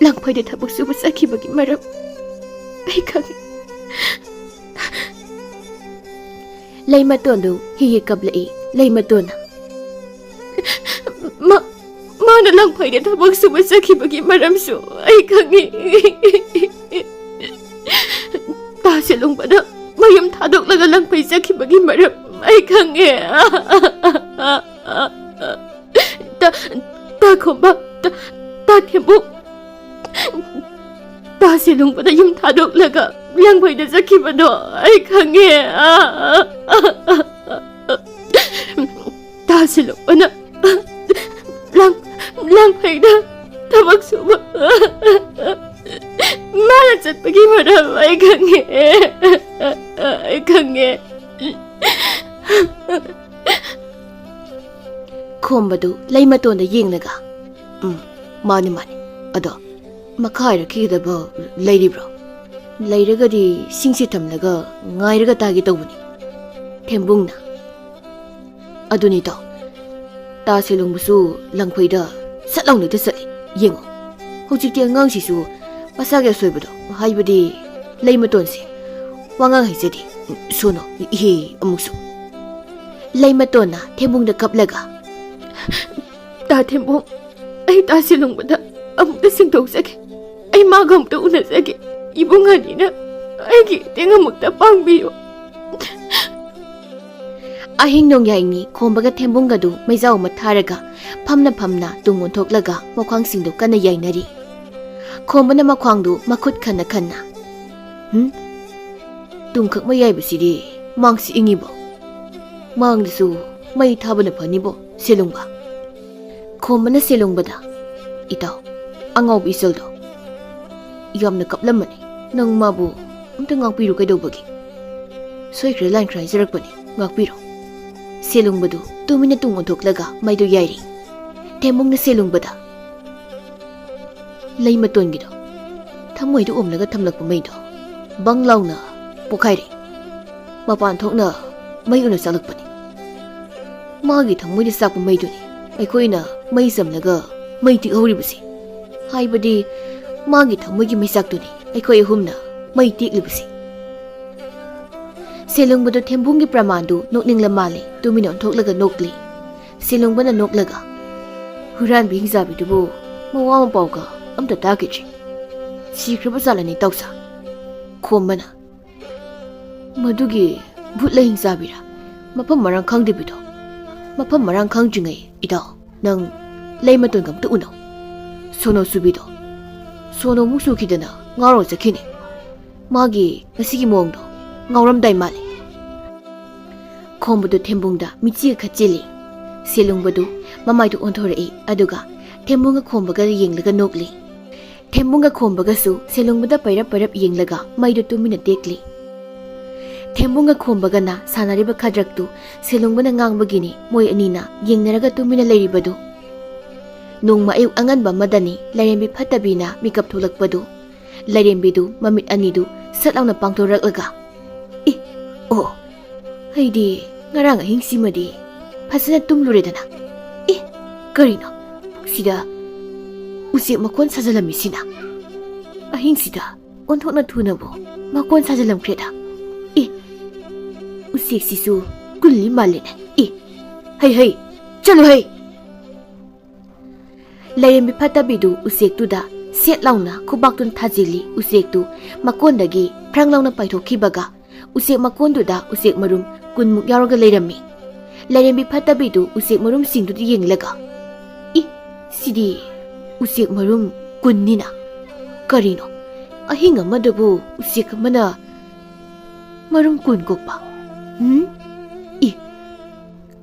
ꯂꯪꯐꯩꯗ ꯊꯕꯛ ꯁꯨꯕ ꯆꯠꯈꯤꯕꯒꯤ ꯃꯔꯝ ꯑꯩ ꯈꯪꯏ꯫ ꯂꯩꯃꯇꯣꯟꯗꯨ ꯍꯤ ꯀꯞꯂꯛꯏ꯫ ꯂꯩꯃꯇꯣꯟꯅ ꯃꯥꯅ ꯂꯪꯐꯩꯗ ꯊꯕꯛ ꯁꯨꯕ ꯆꯠꯈꯤꯕꯒꯤ ꯃꯔꯝꯁꯨ ꯑꯩ ꯈꯪꯏ꯫ ꯇꯥ ꯁꯤꯂꯨꯡꯕꯅ ꯃꯌꯨꯝ ꯊꯥꯗꯣꯛꯂꯒ ꯂꯪꯐꯩ ꯆꯠꯈꯤꯕꯒꯤ ꯃꯔꯝ ꯑꯩ ꯈꯪꯏ꯫ ꯇꯥ ꯈꯣꯝꯕ ꯇꯥ ꯊꯦꯝꯕꯨꯡ, ꯇꯥ ꯁꯤꯂꯨꯡꯕꯅ ꯌꯨꯝ ꯊꯥꯗꯣꯛꯂꯒ ꯂꯪꯐꯩꯗ ꯆꯠꯈꯤꯕꯗꯣ ꯑꯩ ꯈꯪꯏ꯫ ꯇꯥ ꯁꯤꯂꯨꯡꯕꯅ ꯂꯪꯐꯩꯗ ꯊꯕꯛ ꯁꯨꯕ ꯃꯥꯅ ꯆꯠꯄꯒꯤ ꯃꯔꯝ ꯑꯩ ꯈꯪꯏ꯫ ꯈꯣꯝꯕꯗꯨ ꯂꯩꯃꯇꯣꯟꯗ ꯌꯦꯡꯂꯒ ꯃꯥꯅꯤ ꯑꯗꯣ ꯃꯈꯥ ꯍꯥꯏꯔꯛꯈꯤꯒꯗꯕ ꯂꯩꯔꯤꯕ꯭ꯔꯣ? ꯂꯩꯔꯒꯗꯤ ꯁꯤꯡꯁꯤ ꯊꯝꯂꯒ ꯉꯥꯏꯔꯒ ꯇꯥꯒꯦ ꯇꯧꯕꯅꯤ꯫ ꯊꯦꯝꯕꯨꯡꯅ ꯑꯗꯨꯅꯤ ꯇꯥꯎ ꯇꯥ ꯁꯤꯂꯨꯡꯕꯁꯨ ꯂꯪꯐꯩꯗ ꯁꯠ ꯂꯥꯎꯅ ꯆꯠꯂꯤ ꯌꯦꯡꯉꯣ꯫ ꯍꯧꯖꯤꯛꯇꯤ ꯑꯉꯥꯡꯁꯤꯁꯨ ꯃꯁꯥꯒꯤ ꯑꯁꯣꯏꯕꯗꯣ ꯍꯥꯏꯕꯗꯤ ꯂꯩꯃꯇꯣꯟꯁꯦ ꯋꯥꯉꯥꯡ ꯍꯩꯖꯗꯦ ꯁꯣꯅꯣ ꯑꯃꯨꯛꯁꯨ꯫ ꯂꯩꯃꯇꯣꯟꯅ ꯊꯦꯝꯕꯨꯡꯗ ꯀꯞꯂꯒ ꯇꯥ ꯊꯦꯝꯕꯨꯡ ꯑꯩ ꯇꯥ ꯁꯤꯂꯨꯡꯕꯗ ꯑꯃꯨꯛꯇ ꯁꯤꯡꯊꯣꯛꯆꯒꯦ, ꯑꯩ ꯃꯥꯒ ꯑꯃꯨꯛꯇ ꯎꯅꯖꯒꯦ꯫ ꯏꯕꯨꯡ ꯑꯅꯤꯅ ꯑꯩꯒꯤ ꯃꯇꯦꯡ ꯑꯃꯨꯛꯇ ꯄꯥꯡꯕꯤꯌꯨ꯫ ꯑꯍꯤꯡ ꯅꯣꯡꯌꯥꯏꯅꯤ ꯈꯣꯝꯕꯒ ꯊꯦꯝꯕꯨꯡꯒꯗꯨ ꯃꯩꯖꯥꯎ ꯑꯃ ꯊꯥꯔꯒ ꯐꯝꯅ ꯇꯨꯡ ꯑꯣꯟꯊꯣꯛꯂꯒ ꯃꯈ꯭ꯋꯥꯡꯁꯤꯡꯗꯨ ꯀꯟꯅ ꯌꯥꯏꯅꯔꯤ꯫ ꯈꯣꯝꯕꯅ ꯃꯈ꯭ꯋꯥꯡꯗꯨ ꯃꯈꯨꯠ ꯈꯟꯅ ꯇꯨꯡꯈꯛ ꯃꯌꯥꯏꯕꯁꯤꯗꯤ ꯃꯥꯡꯁꯤ ꯏꯪꯉꯤꯕꯣ? ꯃꯥꯡꯗꯁꯨ ꯃꯩ ꯊꯥꯕꯅ ꯐꯅꯤꯕꯣ ꯁꯤꯂꯨꯡꯕ꯫ ꯈꯣꯝꯕꯅ ꯁꯤꯂꯨꯡꯕꯗ ꯏꯇꯥꯎ ꯑꯉꯥꯎꯕ ꯏꯆꯜꯗꯣ ꯌꯥꯝꯅ ꯀꯞꯂꯝꯃꯅꯤ, ꯅꯪ ꯃꯥꯕꯨ ꯑꯝꯇ ꯉꯥꯛꯄꯤꯔꯨ ꯀꯩꯗꯧꯕꯒꯤ? ꯁꯣꯏꯈ꯭ꯔ ꯂꯥꯟꯈ꯭ꯔ ꯍꯥꯏꯖꯔꯛꯄꯅꯤ, ꯉꯥꯛꯄꯤꯔꯣ꯫ ꯁꯤꯂꯨꯡꯕꯗꯨ ꯇꯨꯃꯤꯟꯅ ꯇꯨꯡ ꯑꯣꯟꯊꯣꯛꯂꯒ ꯃꯩꯗꯨ ꯌꯥꯏꯔꯤ꯫ ꯊꯦꯝꯕꯨꯡꯅ ꯁꯤꯂꯨꯡꯕꯗ ꯂꯩꯃꯇꯣꯟꯒꯤꯗꯣ ꯊꯃꯣꯏꯗ ꯑꯣꯝꯂꯒ ꯊꯝꯂꯛꯄ ꯃꯩꯗꯣ ꯕꯪ ꯂꯥꯎꯅ ꯄꯣꯈꯥꯏꯔꯦ ꯃꯄꯥꯟ ꯊꯣꯛꯅ ꯃꯩ ꯑꯣꯏꯅ ꯆꯥꯛꯂꯛꯄꯅꯤ ꯃꯥꯒꯤ ꯊꯃꯣꯏꯗ ꯆꯥꯛꯄ ꯃꯩꯗꯨꯅꯤ ꯑꯩꯈꯣꯏꯅ ꯃꯩ ꯆꯝꯂꯒ ꯃꯩ ꯇꯤꯛꯍꯧꯔꯤꯕꯁꯤ ꯍꯥꯏꯕꯗꯤ ꯃꯥꯒꯤ ꯊꯃꯣꯏꯒꯤ ꯃꯩꯆꯥꯛꯇꯨꯅꯤ ꯑꯩꯈꯣꯏ ꯑꯍꯨꯝꯅ ꯃꯩ ꯇꯦꯛꯂꯤꯕꯁꯤ ꯁꯦꯂꯨꯡꯕꯗꯣ ꯊꯦꯝꯕꯨꯡꯒꯤ ꯄ꯭ꯔꯃꯥꯟꯗꯨ ꯅꯣꯛꯅꯤꯡꯂ ꯃꯥꯜꯂꯦ ꯇꯨꯃꯤꯟꯅ ꯑꯣꯟꯊꯣꯛꯂꯒ ꯅꯣꯛꯂꯤ ꯁꯦꯂꯨꯡꯕꯅ ꯅꯣꯛꯂꯒ ꯍꯨꯔꯥꯟꯕꯤ ꯍꯤꯡꯆꯥꯕꯤꯗꯨꯕꯨ ꯃꯋꯥ ꯃꯄꯥꯎꯒ ꯑꯝꯇ ꯇꯥꯈꯤꯗ꯭ꯔꯤ ꯁꯤꯈ꯭ꯔꯕ ꯖꯥꯠꯂꯅꯤ ꯇꯧꯁꯥ ꯈꯣꯝꯕꯅ ꯃꯗꯨꯒꯤ ꯚꯨꯠ ꯂꯥꯏꯍꯤꯡꯆꯥꯕꯤꯔꯥ ꯃꯐꯝ ꯃꯔꯥꯡ ꯈꯪꯗꯦꯕꯤꯗꯣ ꯃꯐꯝ ꯃꯔꯥꯡ ꯈꯪꯗ꯭ꯔꯤꯉꯩ ꯏꯇꯥꯎ ꯅꯪ ꯂꯩ ꯃꯇꯣꯟꯒ ꯑꯝꯇ ꯎꯅꯧ ꯁꯣꯅꯣ ꯁꯨꯕꯤꯗꯣ ꯁꯣꯅꯣꯃꯨꯛ ꯁꯨꯈꯤꯗꯅ ꯉꯥꯎꯔ ꯆꯠꯈꯤꯅꯤ ꯃꯥꯒꯤ ꯉꯁꯤꯒꯤ ꯃꯑꯣꯡꯗꯣ ꯉꯥꯎꯔꯝꯗꯥꯏ ꯃꯥꯜꯂꯤ ꯈꯣꯝꯕꯗꯨ ꯊꯦꯝꯕꯨꯡꯗ ꯃꯤꯠꯆꯤꯒ ꯈꯠꯆꯤꯜꯂꯤ ꯁꯦꯂꯨꯡꯕꯗꯨ ꯃꯃꯥꯏꯗꯨ ꯑꯣꯟꯊꯣꯔꯛꯏ ꯑꯗꯨꯒ ꯊꯦꯝꯕꯨꯡꯒ ꯈꯣꯝꯕꯒ ꯌꯦꯡꯂꯒ ꯅꯣꯛꯂꯤ ꯊꯦꯝꯕꯨꯡꯒ ꯈꯣꯝꯕꯒꯁꯨ ꯁꯦꯂꯨꯡꯕꯗ ꯄꯩꯔꯞ ꯄꯩꯔꯞ ꯌꯦꯡꯂꯒ ꯃꯩꯗꯨ ꯇꯨꯃꯤꯟꯅ ꯇꯦꯛꯂꯤ ꯊꯦꯝꯕꯨꯡꯒ ꯈꯣꯝꯕꯒꯅ ꯁꯥꯟꯅꯔꯤꯕ ꯈꯗ꯭ꯔꯛꯇꯨ ꯁꯦꯂꯨꯡꯕꯅ ꯉꯥꯡꯕꯒꯤꯅꯤ ꯃꯣꯏ ꯑꯅꯤꯅ ꯌꯦꯡꯅꯔꯒ ꯇꯨꯃꯤꯟꯅ ꯂꯩꯔꯤꯕꯗꯨ ꯅꯣꯡꯃ ꯑꯌꯨꯛ ꯑꯉꯟꯕ ꯑꯃꯗꯅꯤ ꯂꯥꯏꯔꯦꯝꯕꯤ ꯐꯠꯇꯕꯤꯅ ꯃꯤꯀꯞ ꯊꯣꯛꯂꯛꯄꯗꯨ ꯂꯥꯏꯔꯦꯝꯕꯤꯗꯨ ꯃꯃꯤꯠ ꯑꯅꯤꯗꯨ ꯁꯠ ꯂꯥꯎꯅ ꯄꯥꯡꯊꯣꯔꯛꯂꯒ ꯑꯣ ꯑꯩꯗꯤ ꯉꯔꯥꯡ ꯑꯍꯤꯡꯁꯤꯃꯗꯤ ꯐꯖꯅ ꯇꯨꯝꯂꯨꯔꯦꯗꯅ ꯀꯔꯤꯅꯣ ꯄꯨꯛꯁꯤꯗ ꯎꯆꯦꯛ ꯃꯀꯣꯟ ꯁꯥꯖꯤꯜꯂꯝꯃꯤꯁꯤꯅ ꯑꯍꯤꯡꯁꯤꯗ ꯑꯣꯟꯊꯣꯛꯅ ꯊꯨꯅꯕꯨ ꯃꯀꯣꯟ ꯁꯥꯖꯤꯜꯂꯝꯈ꯭ꯔꯦꯗ ꯎꯆꯦꯛꯁꯤꯁꯨ ꯀꯨꯜꯂꯤ ꯃꯥꯜꯂꯦꯅꯦ ꯍꯩ ꯍꯩ ꯆꯠꯂꯨ ꯍꯩ ꯂꯥꯏꯔꯦꯝꯕꯤ ꯐꯠꯇꯕꯤꯗꯨ ꯎꯆꯦꯛꯇꯨꯗ ꯁꯦꯠ ꯂꯥꯎꯅ ꯈꯨꯕꯥꯛꯇꯨꯅ ꯊꯥꯖꯤꯜꯂꯤ ꯎꯆꯦꯛꯇꯨ ꯃꯀꯣꯟꯗꯒꯤ ꯐ꯭ꯔꯪ ꯂꯥꯎꯅ ꯄꯥꯏꯊꯣꯛꯈꯤꯕꯒ ꯎꯆꯦꯛ ꯃꯀꯣꯟꯗꯨꯗ ꯎꯆꯦꯛ ꯃꯔꯨꯝ 10ꯃꯨꯛ ꯌꯥꯎꯔꯒ ꯂꯩꯔꯝꯃꯤ ꯂꯥꯏꯔꯦꯝꯕꯤ ꯐꯠꯇꯕꯤꯗꯨ ꯎꯆꯦꯛ ꯃꯔꯨꯝꯁꯤꯡꯗꯨꯗ ꯌꯦꯡꯂꯒ ꯁꯤꯗꯤ ꯎꯆꯦꯛ ꯃꯔꯨꯝ 10ꯅꯤꯅ ꯀꯔꯤꯅꯣ ꯑꯍꯤꯡ ꯑꯃꯗꯕꯨ ꯎꯆꯦꯛ ꯑꯃꯅ ꯃꯔꯨꯝ 10 ꯀꯣꯛꯄ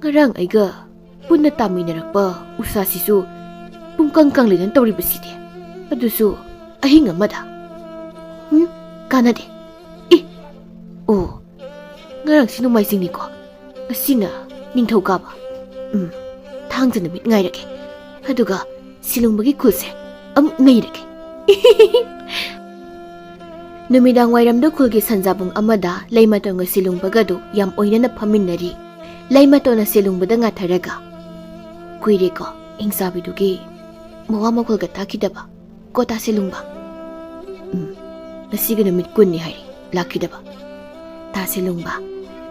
ꯉꯔꯥꯡ ꯑꯩꯒ ꯄꯨꯟꯅ ꯇꯥꯃꯤꯟꯅꯔꯛꯄ ꯎꯁꯥꯁꯤꯁꯨ ꯄꯨꯡꯀꯪ ꯀꯪꯂꯦꯅ ꯇꯧꯔꯤꯕꯁꯤꯗꯤ ꯑꯗꯨꯁꯨ ꯑꯍꯤꯡ ꯑꯃꯗ ꯀꯥꯟꯅꯗꯦ ꯑꯣ ꯉꯔꯥꯡꯁꯤ ꯅꯣꯡꯃꯥꯏꯖꯤꯡꯅꯤꯀꯣ ꯑꯁꯤꯅ ꯅꯤꯡꯊꯧꯀꯥꯕ ꯊꯥꯡꯖ ꯅꯨꯃꯤꯠ ꯉꯥꯏꯔꯒꯦ ꯑꯗꯨꯒ ꯁꯤꯂꯨꯡꯕꯒꯤ ꯈꯨꯜꯁꯦ ꯑꯃꯨꯛ ꯅꯩꯔꯒꯦ ꯅꯨꯃꯤꯗꯥꯡ ꯋꯥꯏꯔꯝꯗ ꯈꯨꯜꯒꯤ ꯁꯟꯖꯥꯕꯨꯡ ꯑꯃꯗ ꯂꯩꯃꯇꯣꯟꯒ ꯁꯤꯂꯨꯡꯕꯒꯗꯨ ꯌꯥꯝ ꯑꯣꯏꯅꯅ ꯐꯝꯃꯤꯟꯅꯔꯤ ꯂꯩꯃꯇꯣꯟꯅ ꯁꯤꯂꯨꯡꯕꯗ ꯉꯥꯊꯔꯒ ꯀꯨꯏꯔꯦꯀꯣ ꯍꯤꯡꯆꯥꯕꯤꯗꯨꯒꯤ ꯃꯋꯥ ꯃꯈꯣꯜꯒ ꯇꯥꯈꯤꯗꯕ ꯀꯣꯇꯥ ꯁꯤꯂꯨꯡꯕ ꯉꯁꯤꯒꯤ ꯅꯨꯃꯤꯠ 10ꯅꯤ ꯍꯥꯏꯔꯤ ꯂꯥꯛꯈꯤꯗꯕ ꯇꯥ ꯁꯤꯂꯨꯡꯕ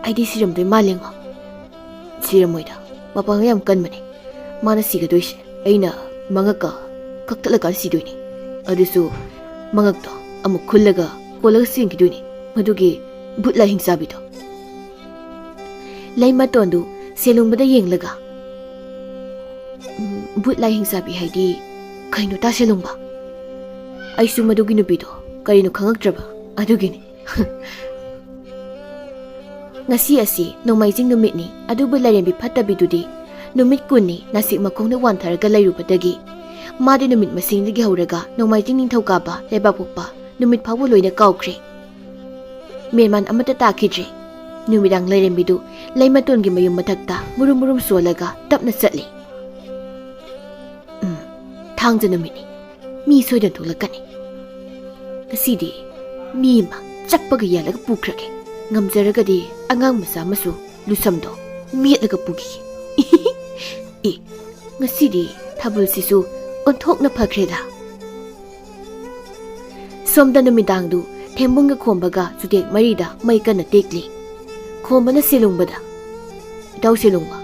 ꯑꯩꯗꯤ ꯁꯤꯔꯝꯗꯣꯏ ꯃꯥꯜꯂꯦꯉꯣ ꯁꯤꯔꯝꯃꯣꯏꯗ ꯃꯄꯥꯡꯒ ꯌꯥꯝ ꯀꯟꯕꯅꯦ ꯃꯥꯅ ꯁꯤꯒꯗꯣꯏꯁꯦ ꯑꯩꯅ ꯃꯉꯛꯀ ꯀꯛꯇꯠꯂꯀꯥꯟ ꯁꯤꯗꯣꯏꯅꯤ ꯑꯗꯨꯁꯨ ꯃꯉꯛꯇꯣ ꯑꯃꯨꯛ ꯈꯨꯜꯂꯒ ꯀꯣꯜꯂꯒ ꯆꯦꯟꯈꯤꯗꯣꯏꯅꯤ ꯃꯗꯨꯒꯤ ꯚꯨꯠ ꯂꯥꯏꯍꯤꯡꯆꯥꯕꯤꯗꯣ ꯂꯩꯃꯇꯣꯟꯗꯨ ꯁꯦꯂꯨꯡꯕꯗ ꯌꯦꯡꯂꯒ ꯚꯨꯠ ꯂꯥꯏꯍꯤꯡꯆꯥꯕꯤ ꯍꯥꯏꯗꯤ ꯀꯩꯅꯣ ꯇꯥ ꯁꯦꯂꯨꯡꯕ ꯑꯩꯁꯨ ꯃꯗꯨꯒꯤ ꯅꯨꯄꯤꯗꯣ ꯀꯔꯤꯅꯣ ꯈꯪꯉꯛꯇ꯭ꯔꯕ ꯑꯗꯨꯒꯤꯅꯤ ꯉꯁꯤ ꯑꯁꯤ ꯅꯣꯡꯃꯥꯏꯖꯤꯡ ꯅꯨꯃꯤꯠꯅꯤ ꯑꯗꯨꯕꯨ ꯂꯥꯏꯔꯦꯝꯕꯤ ꯐꯠꯇꯕꯤꯗꯨꯗꯤ ꯅꯨꯃꯤꯠ 10ꯅꯤ ꯅꯥꯁꯤꯛ ꯃꯈꯣꯡꯗ ꯋꯥꯟꯊꯔꯒ ꯂꯩꯔꯨꯕꯗꯒꯤ ꯃꯥꯗꯤ ꯅꯨꯃꯤꯠ ꯃꯁꯤꯡꯗꯒꯤ ꯍꯧꯔꯒ ꯅꯣꯡꯃꯥꯏꯖꯤꯡ ꯅꯤꯡꯊꯧꯀꯥꯕ ꯂꯩꯕꯥꯛꯄꯣꯛꯄ ꯅꯨꯃꯤꯠ ꯐꯥꯎꯕ ꯂꯣꯏꯅ ꯀꯥꯎꯈ꯭ꯔꯦ ꯃꯦꯟꯃꯥꯟ ꯑꯃꯠꯇ ꯇꯥꯈꯤꯗ꯭ꯔꯦ ꯅꯨꯃꯤꯗꯥꯡ ꯂꯥꯏꯔꯦꯝꯕꯤꯗꯨ ꯂꯩꯃꯇꯣꯟꯒꯤ ꯃꯌꯨꯝ ꯃꯊꯛꯇ ꯃꯨꯔꯨꯝ ꯃꯨꯔꯨꯝ ꯁꯣꯜꯂꯒ ꯇꯞꯅ ꯆꯠꯂꯤ ꯊꯥꯡꯖ ꯅꯨꯃꯤꯠꯅꯤ ꯃꯤ ꯁꯣꯏꯗꯅ ꯊꯣꯛꯂꯛꯀꯅꯤ ꯉꯁꯤꯗꯤ ꯃꯤ ꯑꯃ ꯆꯞꯄꯒ ꯌꯥꯜꯂꯒ ꯄꯨꯈ꯭ꯔꯒꯦ ꯉꯝꯖꯔꯒꯗꯤ ꯑꯉꯥꯡ ꯃꯆꯥ ꯑꯃꯁꯨ ꯂꯨꯁꯝꯗꯣ ꯃꯦꯠꯂꯒ ꯄꯨꯈꯤꯒꯦ ꯉꯁꯤꯗꯤ ꯊꯥꯕꯜꯁꯤꯁꯨ ꯑꯣꯟꯊꯣꯛꯅ ꯐꯈ꯭ꯔꯦꯗ ꯁꯣꯝꯗ ꯅꯨꯃꯤꯗꯥꯡꯗꯨ ꯊꯦꯝꯕꯨꯡꯒ ꯈꯣꯝꯕꯒ ꯆꯨꯇꯦꯛ ꯃꯔꯤꯗ ꯃꯩ ꯀꯟꯅ ꯇꯦꯛꯂꯤ ꯈꯣꯝꯕꯅ ꯁꯦꯂꯨꯡꯕꯗ ꯏꯇꯥꯎ ꯁꯦꯂꯨꯡꯕ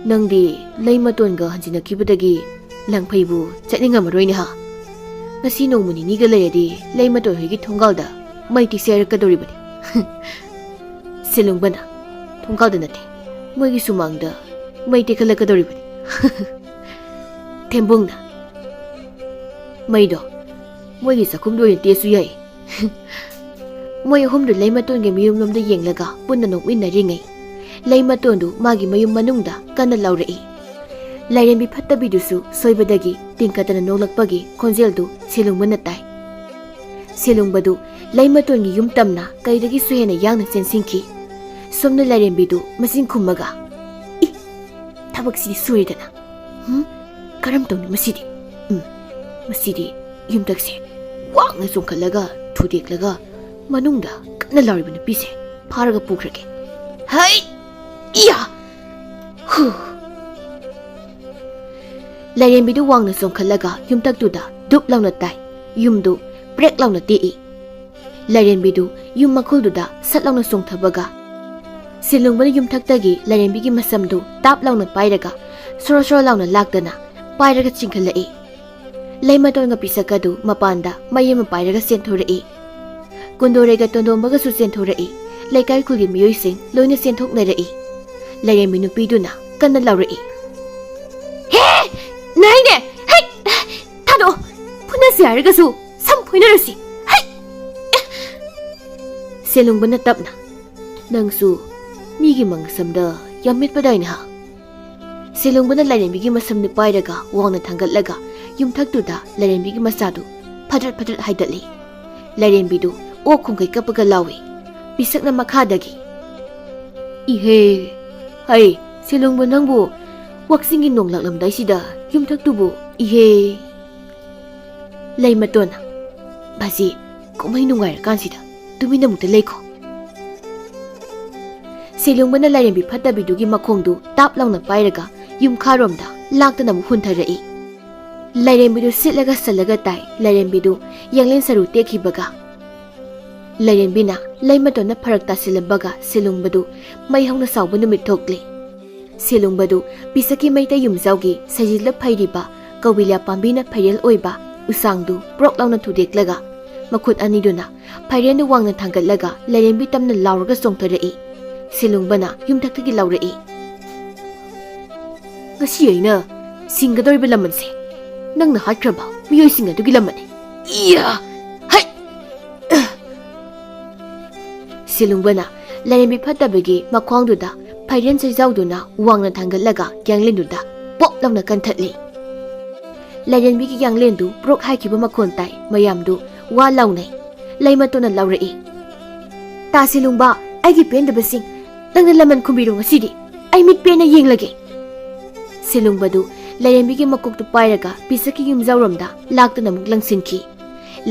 ꯅꯪꯗꯤ ꯂꯩꯃꯇꯣꯟꯒ ꯍꯟꯖꯤꯟꯅꯈꯤꯕꯗꯒꯤ ꯂꯪꯐꯩꯕꯨ ꯆꯠꯅꯤꯡꯉꯝꯃꯔꯣꯏꯅꯦ ꯍꯥ ꯉꯁꯤ ꯅꯣꯡꯃ ꯅꯤꯅꯤꯒ ꯂꯩꯔꯗꯤ ꯂꯩꯃꯇꯣꯟ ꯍꯣꯏꯒꯤ ꯊꯣꯡꯒꯥꯜꯗ ꯃꯩ ꯇꯤꯛꯁꯦ ꯍꯥꯏꯔꯛꯀꯗꯧꯔꯤꯕꯅꯤ ꯁꯦꯂꯨꯡꯕꯅ ꯊꯣꯡꯒꯥꯜꯗ ꯅꯠꯇꯦ ꯃꯣꯏꯒꯤ ꯁꯨꯃꯥꯡꯗ ꯃꯩ ꯇꯦꯛꯈꯠꯂꯛꯀꯗꯧꯔꯤꯕꯅꯤ ꯊꯦꯝꯕꯨꯡꯅ ꯃꯩꯗꯣ ꯃꯣꯏꯒꯤ ꯆꯥꯛꯈꯨꯝꯗ ꯑꯣꯏꯅ ꯇꯦꯛꯁꯨ ꯌꯥꯏ ꯃꯣꯏ ꯑꯍꯨꯝꯗꯨ ꯂꯩꯃꯇꯣꯟꯒꯤ ꯃꯌꯨꯝꯂꯣꯝꯗ ꯌꯦꯡꯂꯒ ꯄꯨꯟꯅ ꯅꯣꯛꯃꯤꯟꯅꯔꯤꯉꯩ ꯂꯩꯃꯇꯣꯟꯗꯨ ꯃꯥꯒꯤ ꯃꯌꯨꯝ ꯃꯅꯨꯡꯗ ꯀꯟꯅ ꯂꯥꯎꯔꯛꯏ ꯂꯥꯏꯔꯦꯝꯕꯤ ꯐꯠꯇꯕꯤꯗꯨꯁꯨ ꯁꯣꯏꯕꯗꯒꯤ ꯇꯤꯡꯀꯠꯇꯅ ꯅꯣꯛꯂꯛꯄꯒꯤ ꯈꯣꯟꯖꯦꯜꯗꯨ ꯁꯦꯂꯨꯡꯕꯅ ꯇꯥꯏ ꯁꯦꯂꯨꯡꯕꯗꯨ ꯂꯩꯃꯇꯣꯟꯒꯤ ꯌꯨꯝ ꯇꯝꯅ ꯀꯩꯗꯒꯤꯁꯨ ꯍꯦꯟꯅ ꯌꯥꯡꯅ ꯆꯦꯟꯁꯤꯟꯈꯤ ꯁꯣꯝꯅ ꯂꯥꯏꯔꯦꯝꯕꯤꯗꯨ ꯃꯆꯤꯟ ꯈꯨꯝꯃꯒ ꯊꯕꯛꯁꯤꯗꯤ ꯁꯣꯏꯗꯅ ꯀꯔꯝ ꯇꯧꯅꯤ ꯃꯁꯤꯗꯤ ꯃꯁꯤꯗꯤ ꯌꯨꯝꯇꯛꯁꯦ ꯋꯥꯡꯅ ꯆꯣꯡꯈꯠꯂꯒ ꯊꯨꯗꯦꯛꯂꯒ ꯃꯅꯨꯡꯗ ꯀꯟꯅ ꯂꯥꯎꯔꯤꯕ ꯅꯨꯄꯤꯁꯦ ꯐꯥꯔꯒ ꯄꯨꯈ꯭ꯔꯒꯦ. ꯍꯩ! ꯏꯌꯥ! ꯍꯨ! ꯂꯥꯏꯔꯦꯝꯕꯤꯗꯨ ꯋꯥꯡꯅ ꯆꯣꯡꯈꯠꯂꯒ ꯌꯨꯝꯊꯛꯇꯨꯗ ꯗꯨꯞ ꯂꯥꯎꯅ ꯇꯥꯏ. ꯌꯨꯝꯗꯨ ꯕ꯭ꯔꯦꯛ ꯂꯥꯎꯅ ꯇꯦꯛꯏ. ꯂꯥꯏꯔꯦꯝꯕꯤꯗꯨ ꯌꯨꯝ ꯃꯈꯨꯜꯗꯨꯗ ꯁꯠ ꯂꯥꯎꯅ ꯆꯣꯡꯊꯕꯒ ꯁꯤꯂꯨꯡꯕꯅ ꯌꯨꯝꯊꯛꯇꯒꯤ ꯂꯥꯏꯔꯦꯝꯕꯤꯒꯤ ꯃꯁꯝꯗꯨ ꯇꯥꯞ ꯂꯥꯎꯅ ꯄꯥꯏꯔꯒ ꯁꯣꯔꯣ ꯁꯣꯔꯣ ꯂꯥꯎꯅ ꯂꯥꯛꯇꯅ ꯄꯥꯏꯔꯒ ꯆꯤꯡꯈꯠꯂꯛꯏ. ꯂꯩꯃꯇꯣꯟꯒ ꯄꯤꯁꯛ ꯑꯗꯨ ꯃꯄꯥꯟꯗ ꯃꯩ ꯑꯃ ꯄꯥꯏꯔꯒ ꯆꯦꯟꯊꯣꯔꯛꯏ. ꯀꯨꯟꯗꯣꯔꯩꯒ ꯇꯣꯟꯗꯣꯝꯕꯒꯁꯨ ꯆꯦꯟꯊꯣꯔꯛꯏ. ꯂꯩꯀꯥꯏ ꯈꯨꯜꯒꯤ ꯃꯤꯑꯣꯏꯁꯤꯡ ꯂꯣꯏꯅ ꯆꯦꯟꯊꯣꯛꯅꯔꯛꯏ. ꯂꯥꯏꯔꯦꯝꯕꯤ ꯅꯨꯄꯤꯗꯨꯅ ꯀꯟꯅ ꯂꯥꯎꯔꯛꯏ. ꯍꯦ! ꯅꯥꯏꯅꯦ! ꯍꯩ! ꯊꯥꯗꯣꯛꯑꯣ! ꯐꯨꯅꯁꯤ ꯍꯥꯏꯔꯒꯁꯨ ꯁꯝ ꯐꯣꯏꯅꯔꯁꯤ! ꯍꯩ! ꯁꯦꯂꯨꯡꯕꯅ ꯇꯞꯅ, ꯅꯪꯁꯨ ꯃꯤꯒꯤ ꯃꯪꯁꯝꯗ ꯌꯥꯝ ꯃꯤꯠꯄꯗꯥꯏꯅꯦ ꯍꯥ? ꯁꯦꯂꯨꯡꯕꯅ ꯂꯥꯏꯔꯦꯝꯕꯤꯒꯤ ꯃꯁꯝꯗꯨ ꯄꯥꯏꯔꯒ ꯋꯥꯡꯅ ꯊꯥꯡꯒꯠꯂꯒ ꯌꯨꯝꯊꯛꯇꯨꯗ ꯂꯥꯏꯔꯦꯝꯕꯤꯒꯤ ꯃꯆꯥꯗꯨ ꯐꯗ꯭ꯔꯠ ꯐꯗ꯭ꯔꯠ ꯍꯥꯏꯗꯠꯂꯤ. ꯂꯥꯏꯔꯦꯝꯕꯤꯗꯨ ꯑꯣꯛ ꯈꯣꯡꯒꯩ ꯀꯞꯄꯒ ꯂꯥꯎꯏ. ꯄꯤꯁꯛꯅ ꯃꯈꯥꯗꯒꯤ, ꯏꯍꯦ! ꯍꯩ ꯁꯦꯂꯨꯡꯕ ꯅꯪꯕꯨ ꯋꯥꯛꯆꯤꯡꯒꯤ ꯅꯣꯡ ꯂꯥꯛꯂꯝꯗꯥꯏꯁꯤꯗ ꯌꯨꯝꯊꯛꯇꯨꯕꯨ ꯏꯍꯦ! ꯂꯩꯃꯇꯣꯟꯅ, ꯕꯥꯖꯤ ꯀꯨꯝꯍꯩ ꯅꯨꯡꯉꯥꯏꯔꯀꯥꯟꯁꯤꯗ ꯇꯨꯃꯤꯟꯅ ꯑꯃꯨꯛꯇ ꯂꯩꯈꯣ. ꯁꯦꯂꯨꯡꯕꯅ ꯂꯥꯏꯔꯦꯝꯕꯤ ꯐꯠꯇꯕꯤꯗꯨꯒꯤ ꯃꯈꯣꯡꯗꯨ ꯇꯥꯞ ꯂꯥꯎꯅ ꯄꯥꯏꯔꯒ ꯌꯨꯝꯈꯥꯔꯣꯝꯗ ꯂꯥꯛꯇꯅ ꯑꯃꯨꯛ ꯍꯨꯟꯊꯔꯛꯏ. ꯂꯥꯏꯔꯦꯝꯕꯤꯗꯨ ꯁꯤꯠꯂꯒ ꯁꯜꯂꯒ ꯇꯥꯏ. ꯂꯥꯏꯔꯦꯝꯕꯤꯗꯨ ꯌꯥꯡꯂꯦꯟ ꯁꯔꯨ ꯇꯦꯛꯈꯤꯕꯒ ꯂꯥꯏꯔꯦꯝꯕꯤꯅ ꯂꯩꯃꯇꯣꯟꯅ ꯐꯔꯛ ꯇꯥꯁꯤꯜꯂꯝꯕꯒ ꯁꯦꯂꯨꯡꯕꯗꯨ ꯃꯩ ꯍꯧꯅ ꯁꯥꯎꯕ ꯅꯨꯃꯤꯠ ꯊꯣꯛꯂꯤ. ꯁꯦꯂꯨꯡꯕꯗꯨ ꯄꯤꯁꯛꯀꯤ ꯃꯩꯇꯩ ꯌꯨꯝꯖꯥꯎꯒꯤ ꯁꯩꯖꯤꯜꯂ ꯐꯩꯔꯤꯕ ꯀꯧꯕꯤꯂꯥ ꯄꯥꯝꯕꯤꯅ ꯐꯩꯔꯦꯜ ꯑꯣꯏꯕ ꯎꯁꯥꯡꯗꯨ ꯄ꯭ꯔꯣꯛ ꯂꯥꯎꯅ ꯊꯨꯗꯦꯛꯂꯒ ꯃꯈꯨꯠ ꯑꯅꯤꯗꯨꯅ ꯐꯩꯔꯦꯜꯗꯨ ꯋꯥꯡꯅ ꯊꯥꯡꯒꯠꯂꯒ ꯂꯥꯏꯔꯦꯝꯕꯤ ꯇꯝꯅ ꯂꯥꯎꯔꯒ ꯆꯣꯡꯊꯔꯛꯏ. ꯁꯦꯂꯨꯡꯕꯅ ꯌꯨꯝꯊꯛꯇꯒꯤ ꯂꯥꯎꯔꯛꯏ. ꯉꯁꯤ ꯑꯩꯅ ꯁꯤꯡꯒꯗꯧꯔꯤꯕ ꯂꯃꯟꯁꯦ ꯅꯪꯅ ꯍꯥꯠꯈ꯭ꯔꯕ ꯃꯤꯑꯣꯏꯁꯤꯡ ꯑꯗꯨꯒꯤ ꯂꯃꯟꯅꯤ. ꯏꯌꯥ! ꯍꯩ! ꯁꯦꯂꯨꯡꯕꯅ ꯂꯥꯏꯔꯦꯝꯕꯤ ꯐꯠꯇꯕꯒꯤ ꯃꯈ꯭ꯋꯥꯡꯗꯨꯗ ꯐꯩꯔꯦꯟ ꯆꯩꯖꯥꯎꯗꯨꯅ ꯋꯥꯡꯅ ꯊꯥꯡꯒꯠꯂꯒ ꯌꯥꯡꯂꯦꯟꯗꯨꯗ ꯄꯣꯞ ꯂꯥꯎꯅ ꯀꯟꯊꯠꯂꯤ. ꯂꯥꯏꯔꯦꯝꯕꯤꯒꯤ ꯌꯥꯡꯂꯦꯟꯗꯨ ꯄ꯭ꯔꯣꯛ ꯍꯥꯏꯈꯤꯕ ꯃꯈꯣꯟ ꯇꯥꯏ. ꯃꯌꯥꯝꯗꯨ ꯋꯥ ꯂꯥꯎꯅꯩ. ꯂꯩꯃꯇꯣꯟꯅ ꯂꯥꯎꯔꯛꯏ. ꯇꯥ ꯁꯦꯂꯨꯡꯕ, ꯑꯩꯒꯤ ꯄꯦꯟꯗꯕꯁꯤꯡ, ꯅꯪꯅ ꯂꯃꯟ ꯈꯨꯝꯕꯤꯔꯣ ꯉꯁꯤꯗꯤ ꯑꯩ ꯃꯤꯠ ꯄꯦꯟꯅ ꯌꯦꯡꯂꯒꯦ. ꯁꯦꯂꯨꯡꯕꯗꯨ ꯂꯥꯏꯔꯦꯝꯕꯤꯒꯤ ꯃꯀꯣꯛꯇꯨ ꯄꯥꯏꯔꯒ ꯄꯤꯁꯛꯀꯤ ꯌꯨꯝꯖꯥꯎꯔꯣꯝꯗ ꯂꯥꯛꯇꯅ ꯑꯃꯨꯛ ꯂꯪꯁꯤꯟꯈꯤ.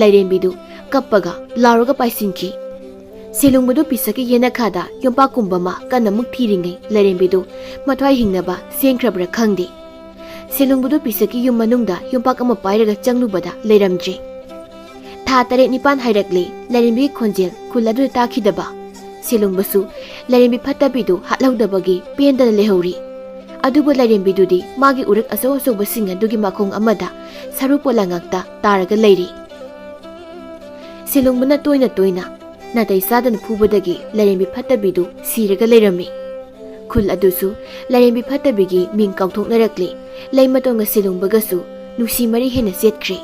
ꯂꯥꯏꯔꯦꯝꯕꯤꯗꯨ ꯀꯞꯄꯒ ꯂꯥꯎꯔꯒ ꯄꯥꯏꯁꯤꯟꯈꯤ. ꯁꯦꯂꯨꯡꯕꯗꯨ ꯄꯤꯁꯛꯀꯤ ꯌꯦꯅꯈꯥꯗ ꯌꯣꯝꯄꯥꯛꯀꯨꯝꯕ ꯑꯃ ꯀꯟꯅ ꯑꯃꯨꯛ ꯊꯤꯔꯤꯉꯩ ꯂꯥꯏꯔꯦꯝꯕꯤꯗꯨ ꯃꯊ꯭ꯋꯥꯏ ꯍꯤꯡꯅꯕ ꯆꯦꯟꯈ꯭ꯔꯕ꯭ꯔꯥ ꯈꯪꯗꯦ. ꯁꯦꯂꯨꯡꯕꯗꯨ ꯄꯤꯁꯛꯀꯤ ꯌꯨꯝ ꯃꯅꯨꯡꯗ ꯌꯣꯝꯄꯥꯛ ꯑꯃ ꯄꯥꯏꯔꯒ ꯆꯪꯂꯨꯕꯗ ꯂꯩꯔꯝꯗ꯭ꯔꯦ. ꯊꯥ 7-9 ꯍꯥꯏꯔꯛꯂꯤ. ꯂꯥꯏꯔꯦꯝꯕꯤꯒꯤ ꯈꯣꯟꯖꯦꯜ ꯈꯨꯜ ꯑꯗꯨꯗ ꯇꯥꯈꯤꯗꯕ. ꯁꯦꯂꯨꯡꯕꯁꯨ ꯂꯥꯏꯔꯦꯝꯕꯤ ꯐꯠꯇꯕꯤꯗꯨ ꯍꯥꯠꯍꯧꯗꯕꯒꯤ ꯄꯦꯟꯗꯅ ꯂꯩꯍꯧꯔꯤ. ꯑꯗꯨꯕꯨ ꯂꯥꯏꯔꯦꯝꯕꯤꯗꯨꯗꯤ ꯃꯥꯒꯤ ꯎꯔꯛ ꯑꯆꯧ ꯑꯆꯧꯕꯁꯤꯡ ꯑꯗꯨꯒꯤ ꯃꯈꯣꯡ ꯑꯃꯗ ꯁꯔꯨ ꯄꯣꯂꯥꯡ ꯉꯥꯛꯇ ꯇꯥꯔꯒ ꯂꯩꯔꯤ. ꯁꯦꯂꯨꯡꯕꯅ ꯇꯣꯏꯅ ꯇꯣꯏꯅ ꯅꯥꯇꯩ ꯆꯥꯗꯅ ꯐꯨꯕꯗꯒꯤ ꯂꯥꯏꯔꯦꯝꯕꯤ ꯐꯠꯇꯕꯤꯗꯨ ꯁꯤꯔꯒ ꯂꯩꯔꯝꯃꯤ. ꯈꯨꯜ ꯑꯗꯨꯁꯨ ꯂꯥꯏꯔꯦꯝꯕꯤ ꯐꯠꯇꯕꯤꯒꯤ ꯃꯤꯡ ꯀꯥꯎꯊꯣꯛꯅꯔꯛꯂꯤ. ꯂꯩꯃꯇꯣꯟꯒ ꯁꯦꯂꯨꯡꯕꯒꯁꯨ ꯅꯨꯡꯁꯤ ꯃꯔꯤ ꯍꯦꯟꯅ ꯆꯦꯠꯈ꯭ꯔꯦ.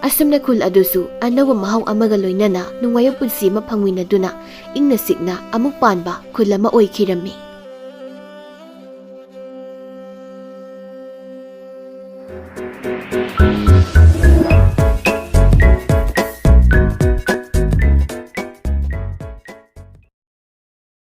ꯑꯁꯨꯝꯅ ꯈꯨꯜ ꯑꯗꯨꯁꯨ ꯑꯅꯧꯕ ꯃꯍꯥꯎ ꯑꯃꯒ ꯂꯣꯏꯅꯅ ꯅꯨꯡꯉꯥꯏꯕ ꯄꯨꯟꯁꯤ ꯑꯃ ꯐꯪꯃꯤꯟꯅꯗꯨꯅ ꯏꯪꯅ ꯆꯤꯛꯅ ꯑꯃꯨꯛ ꯄꯥꯟꯕ ꯈꯨꯜ ꯑꯃ ꯑꯣꯏꯈꯤꯔꯝꯃꯤ.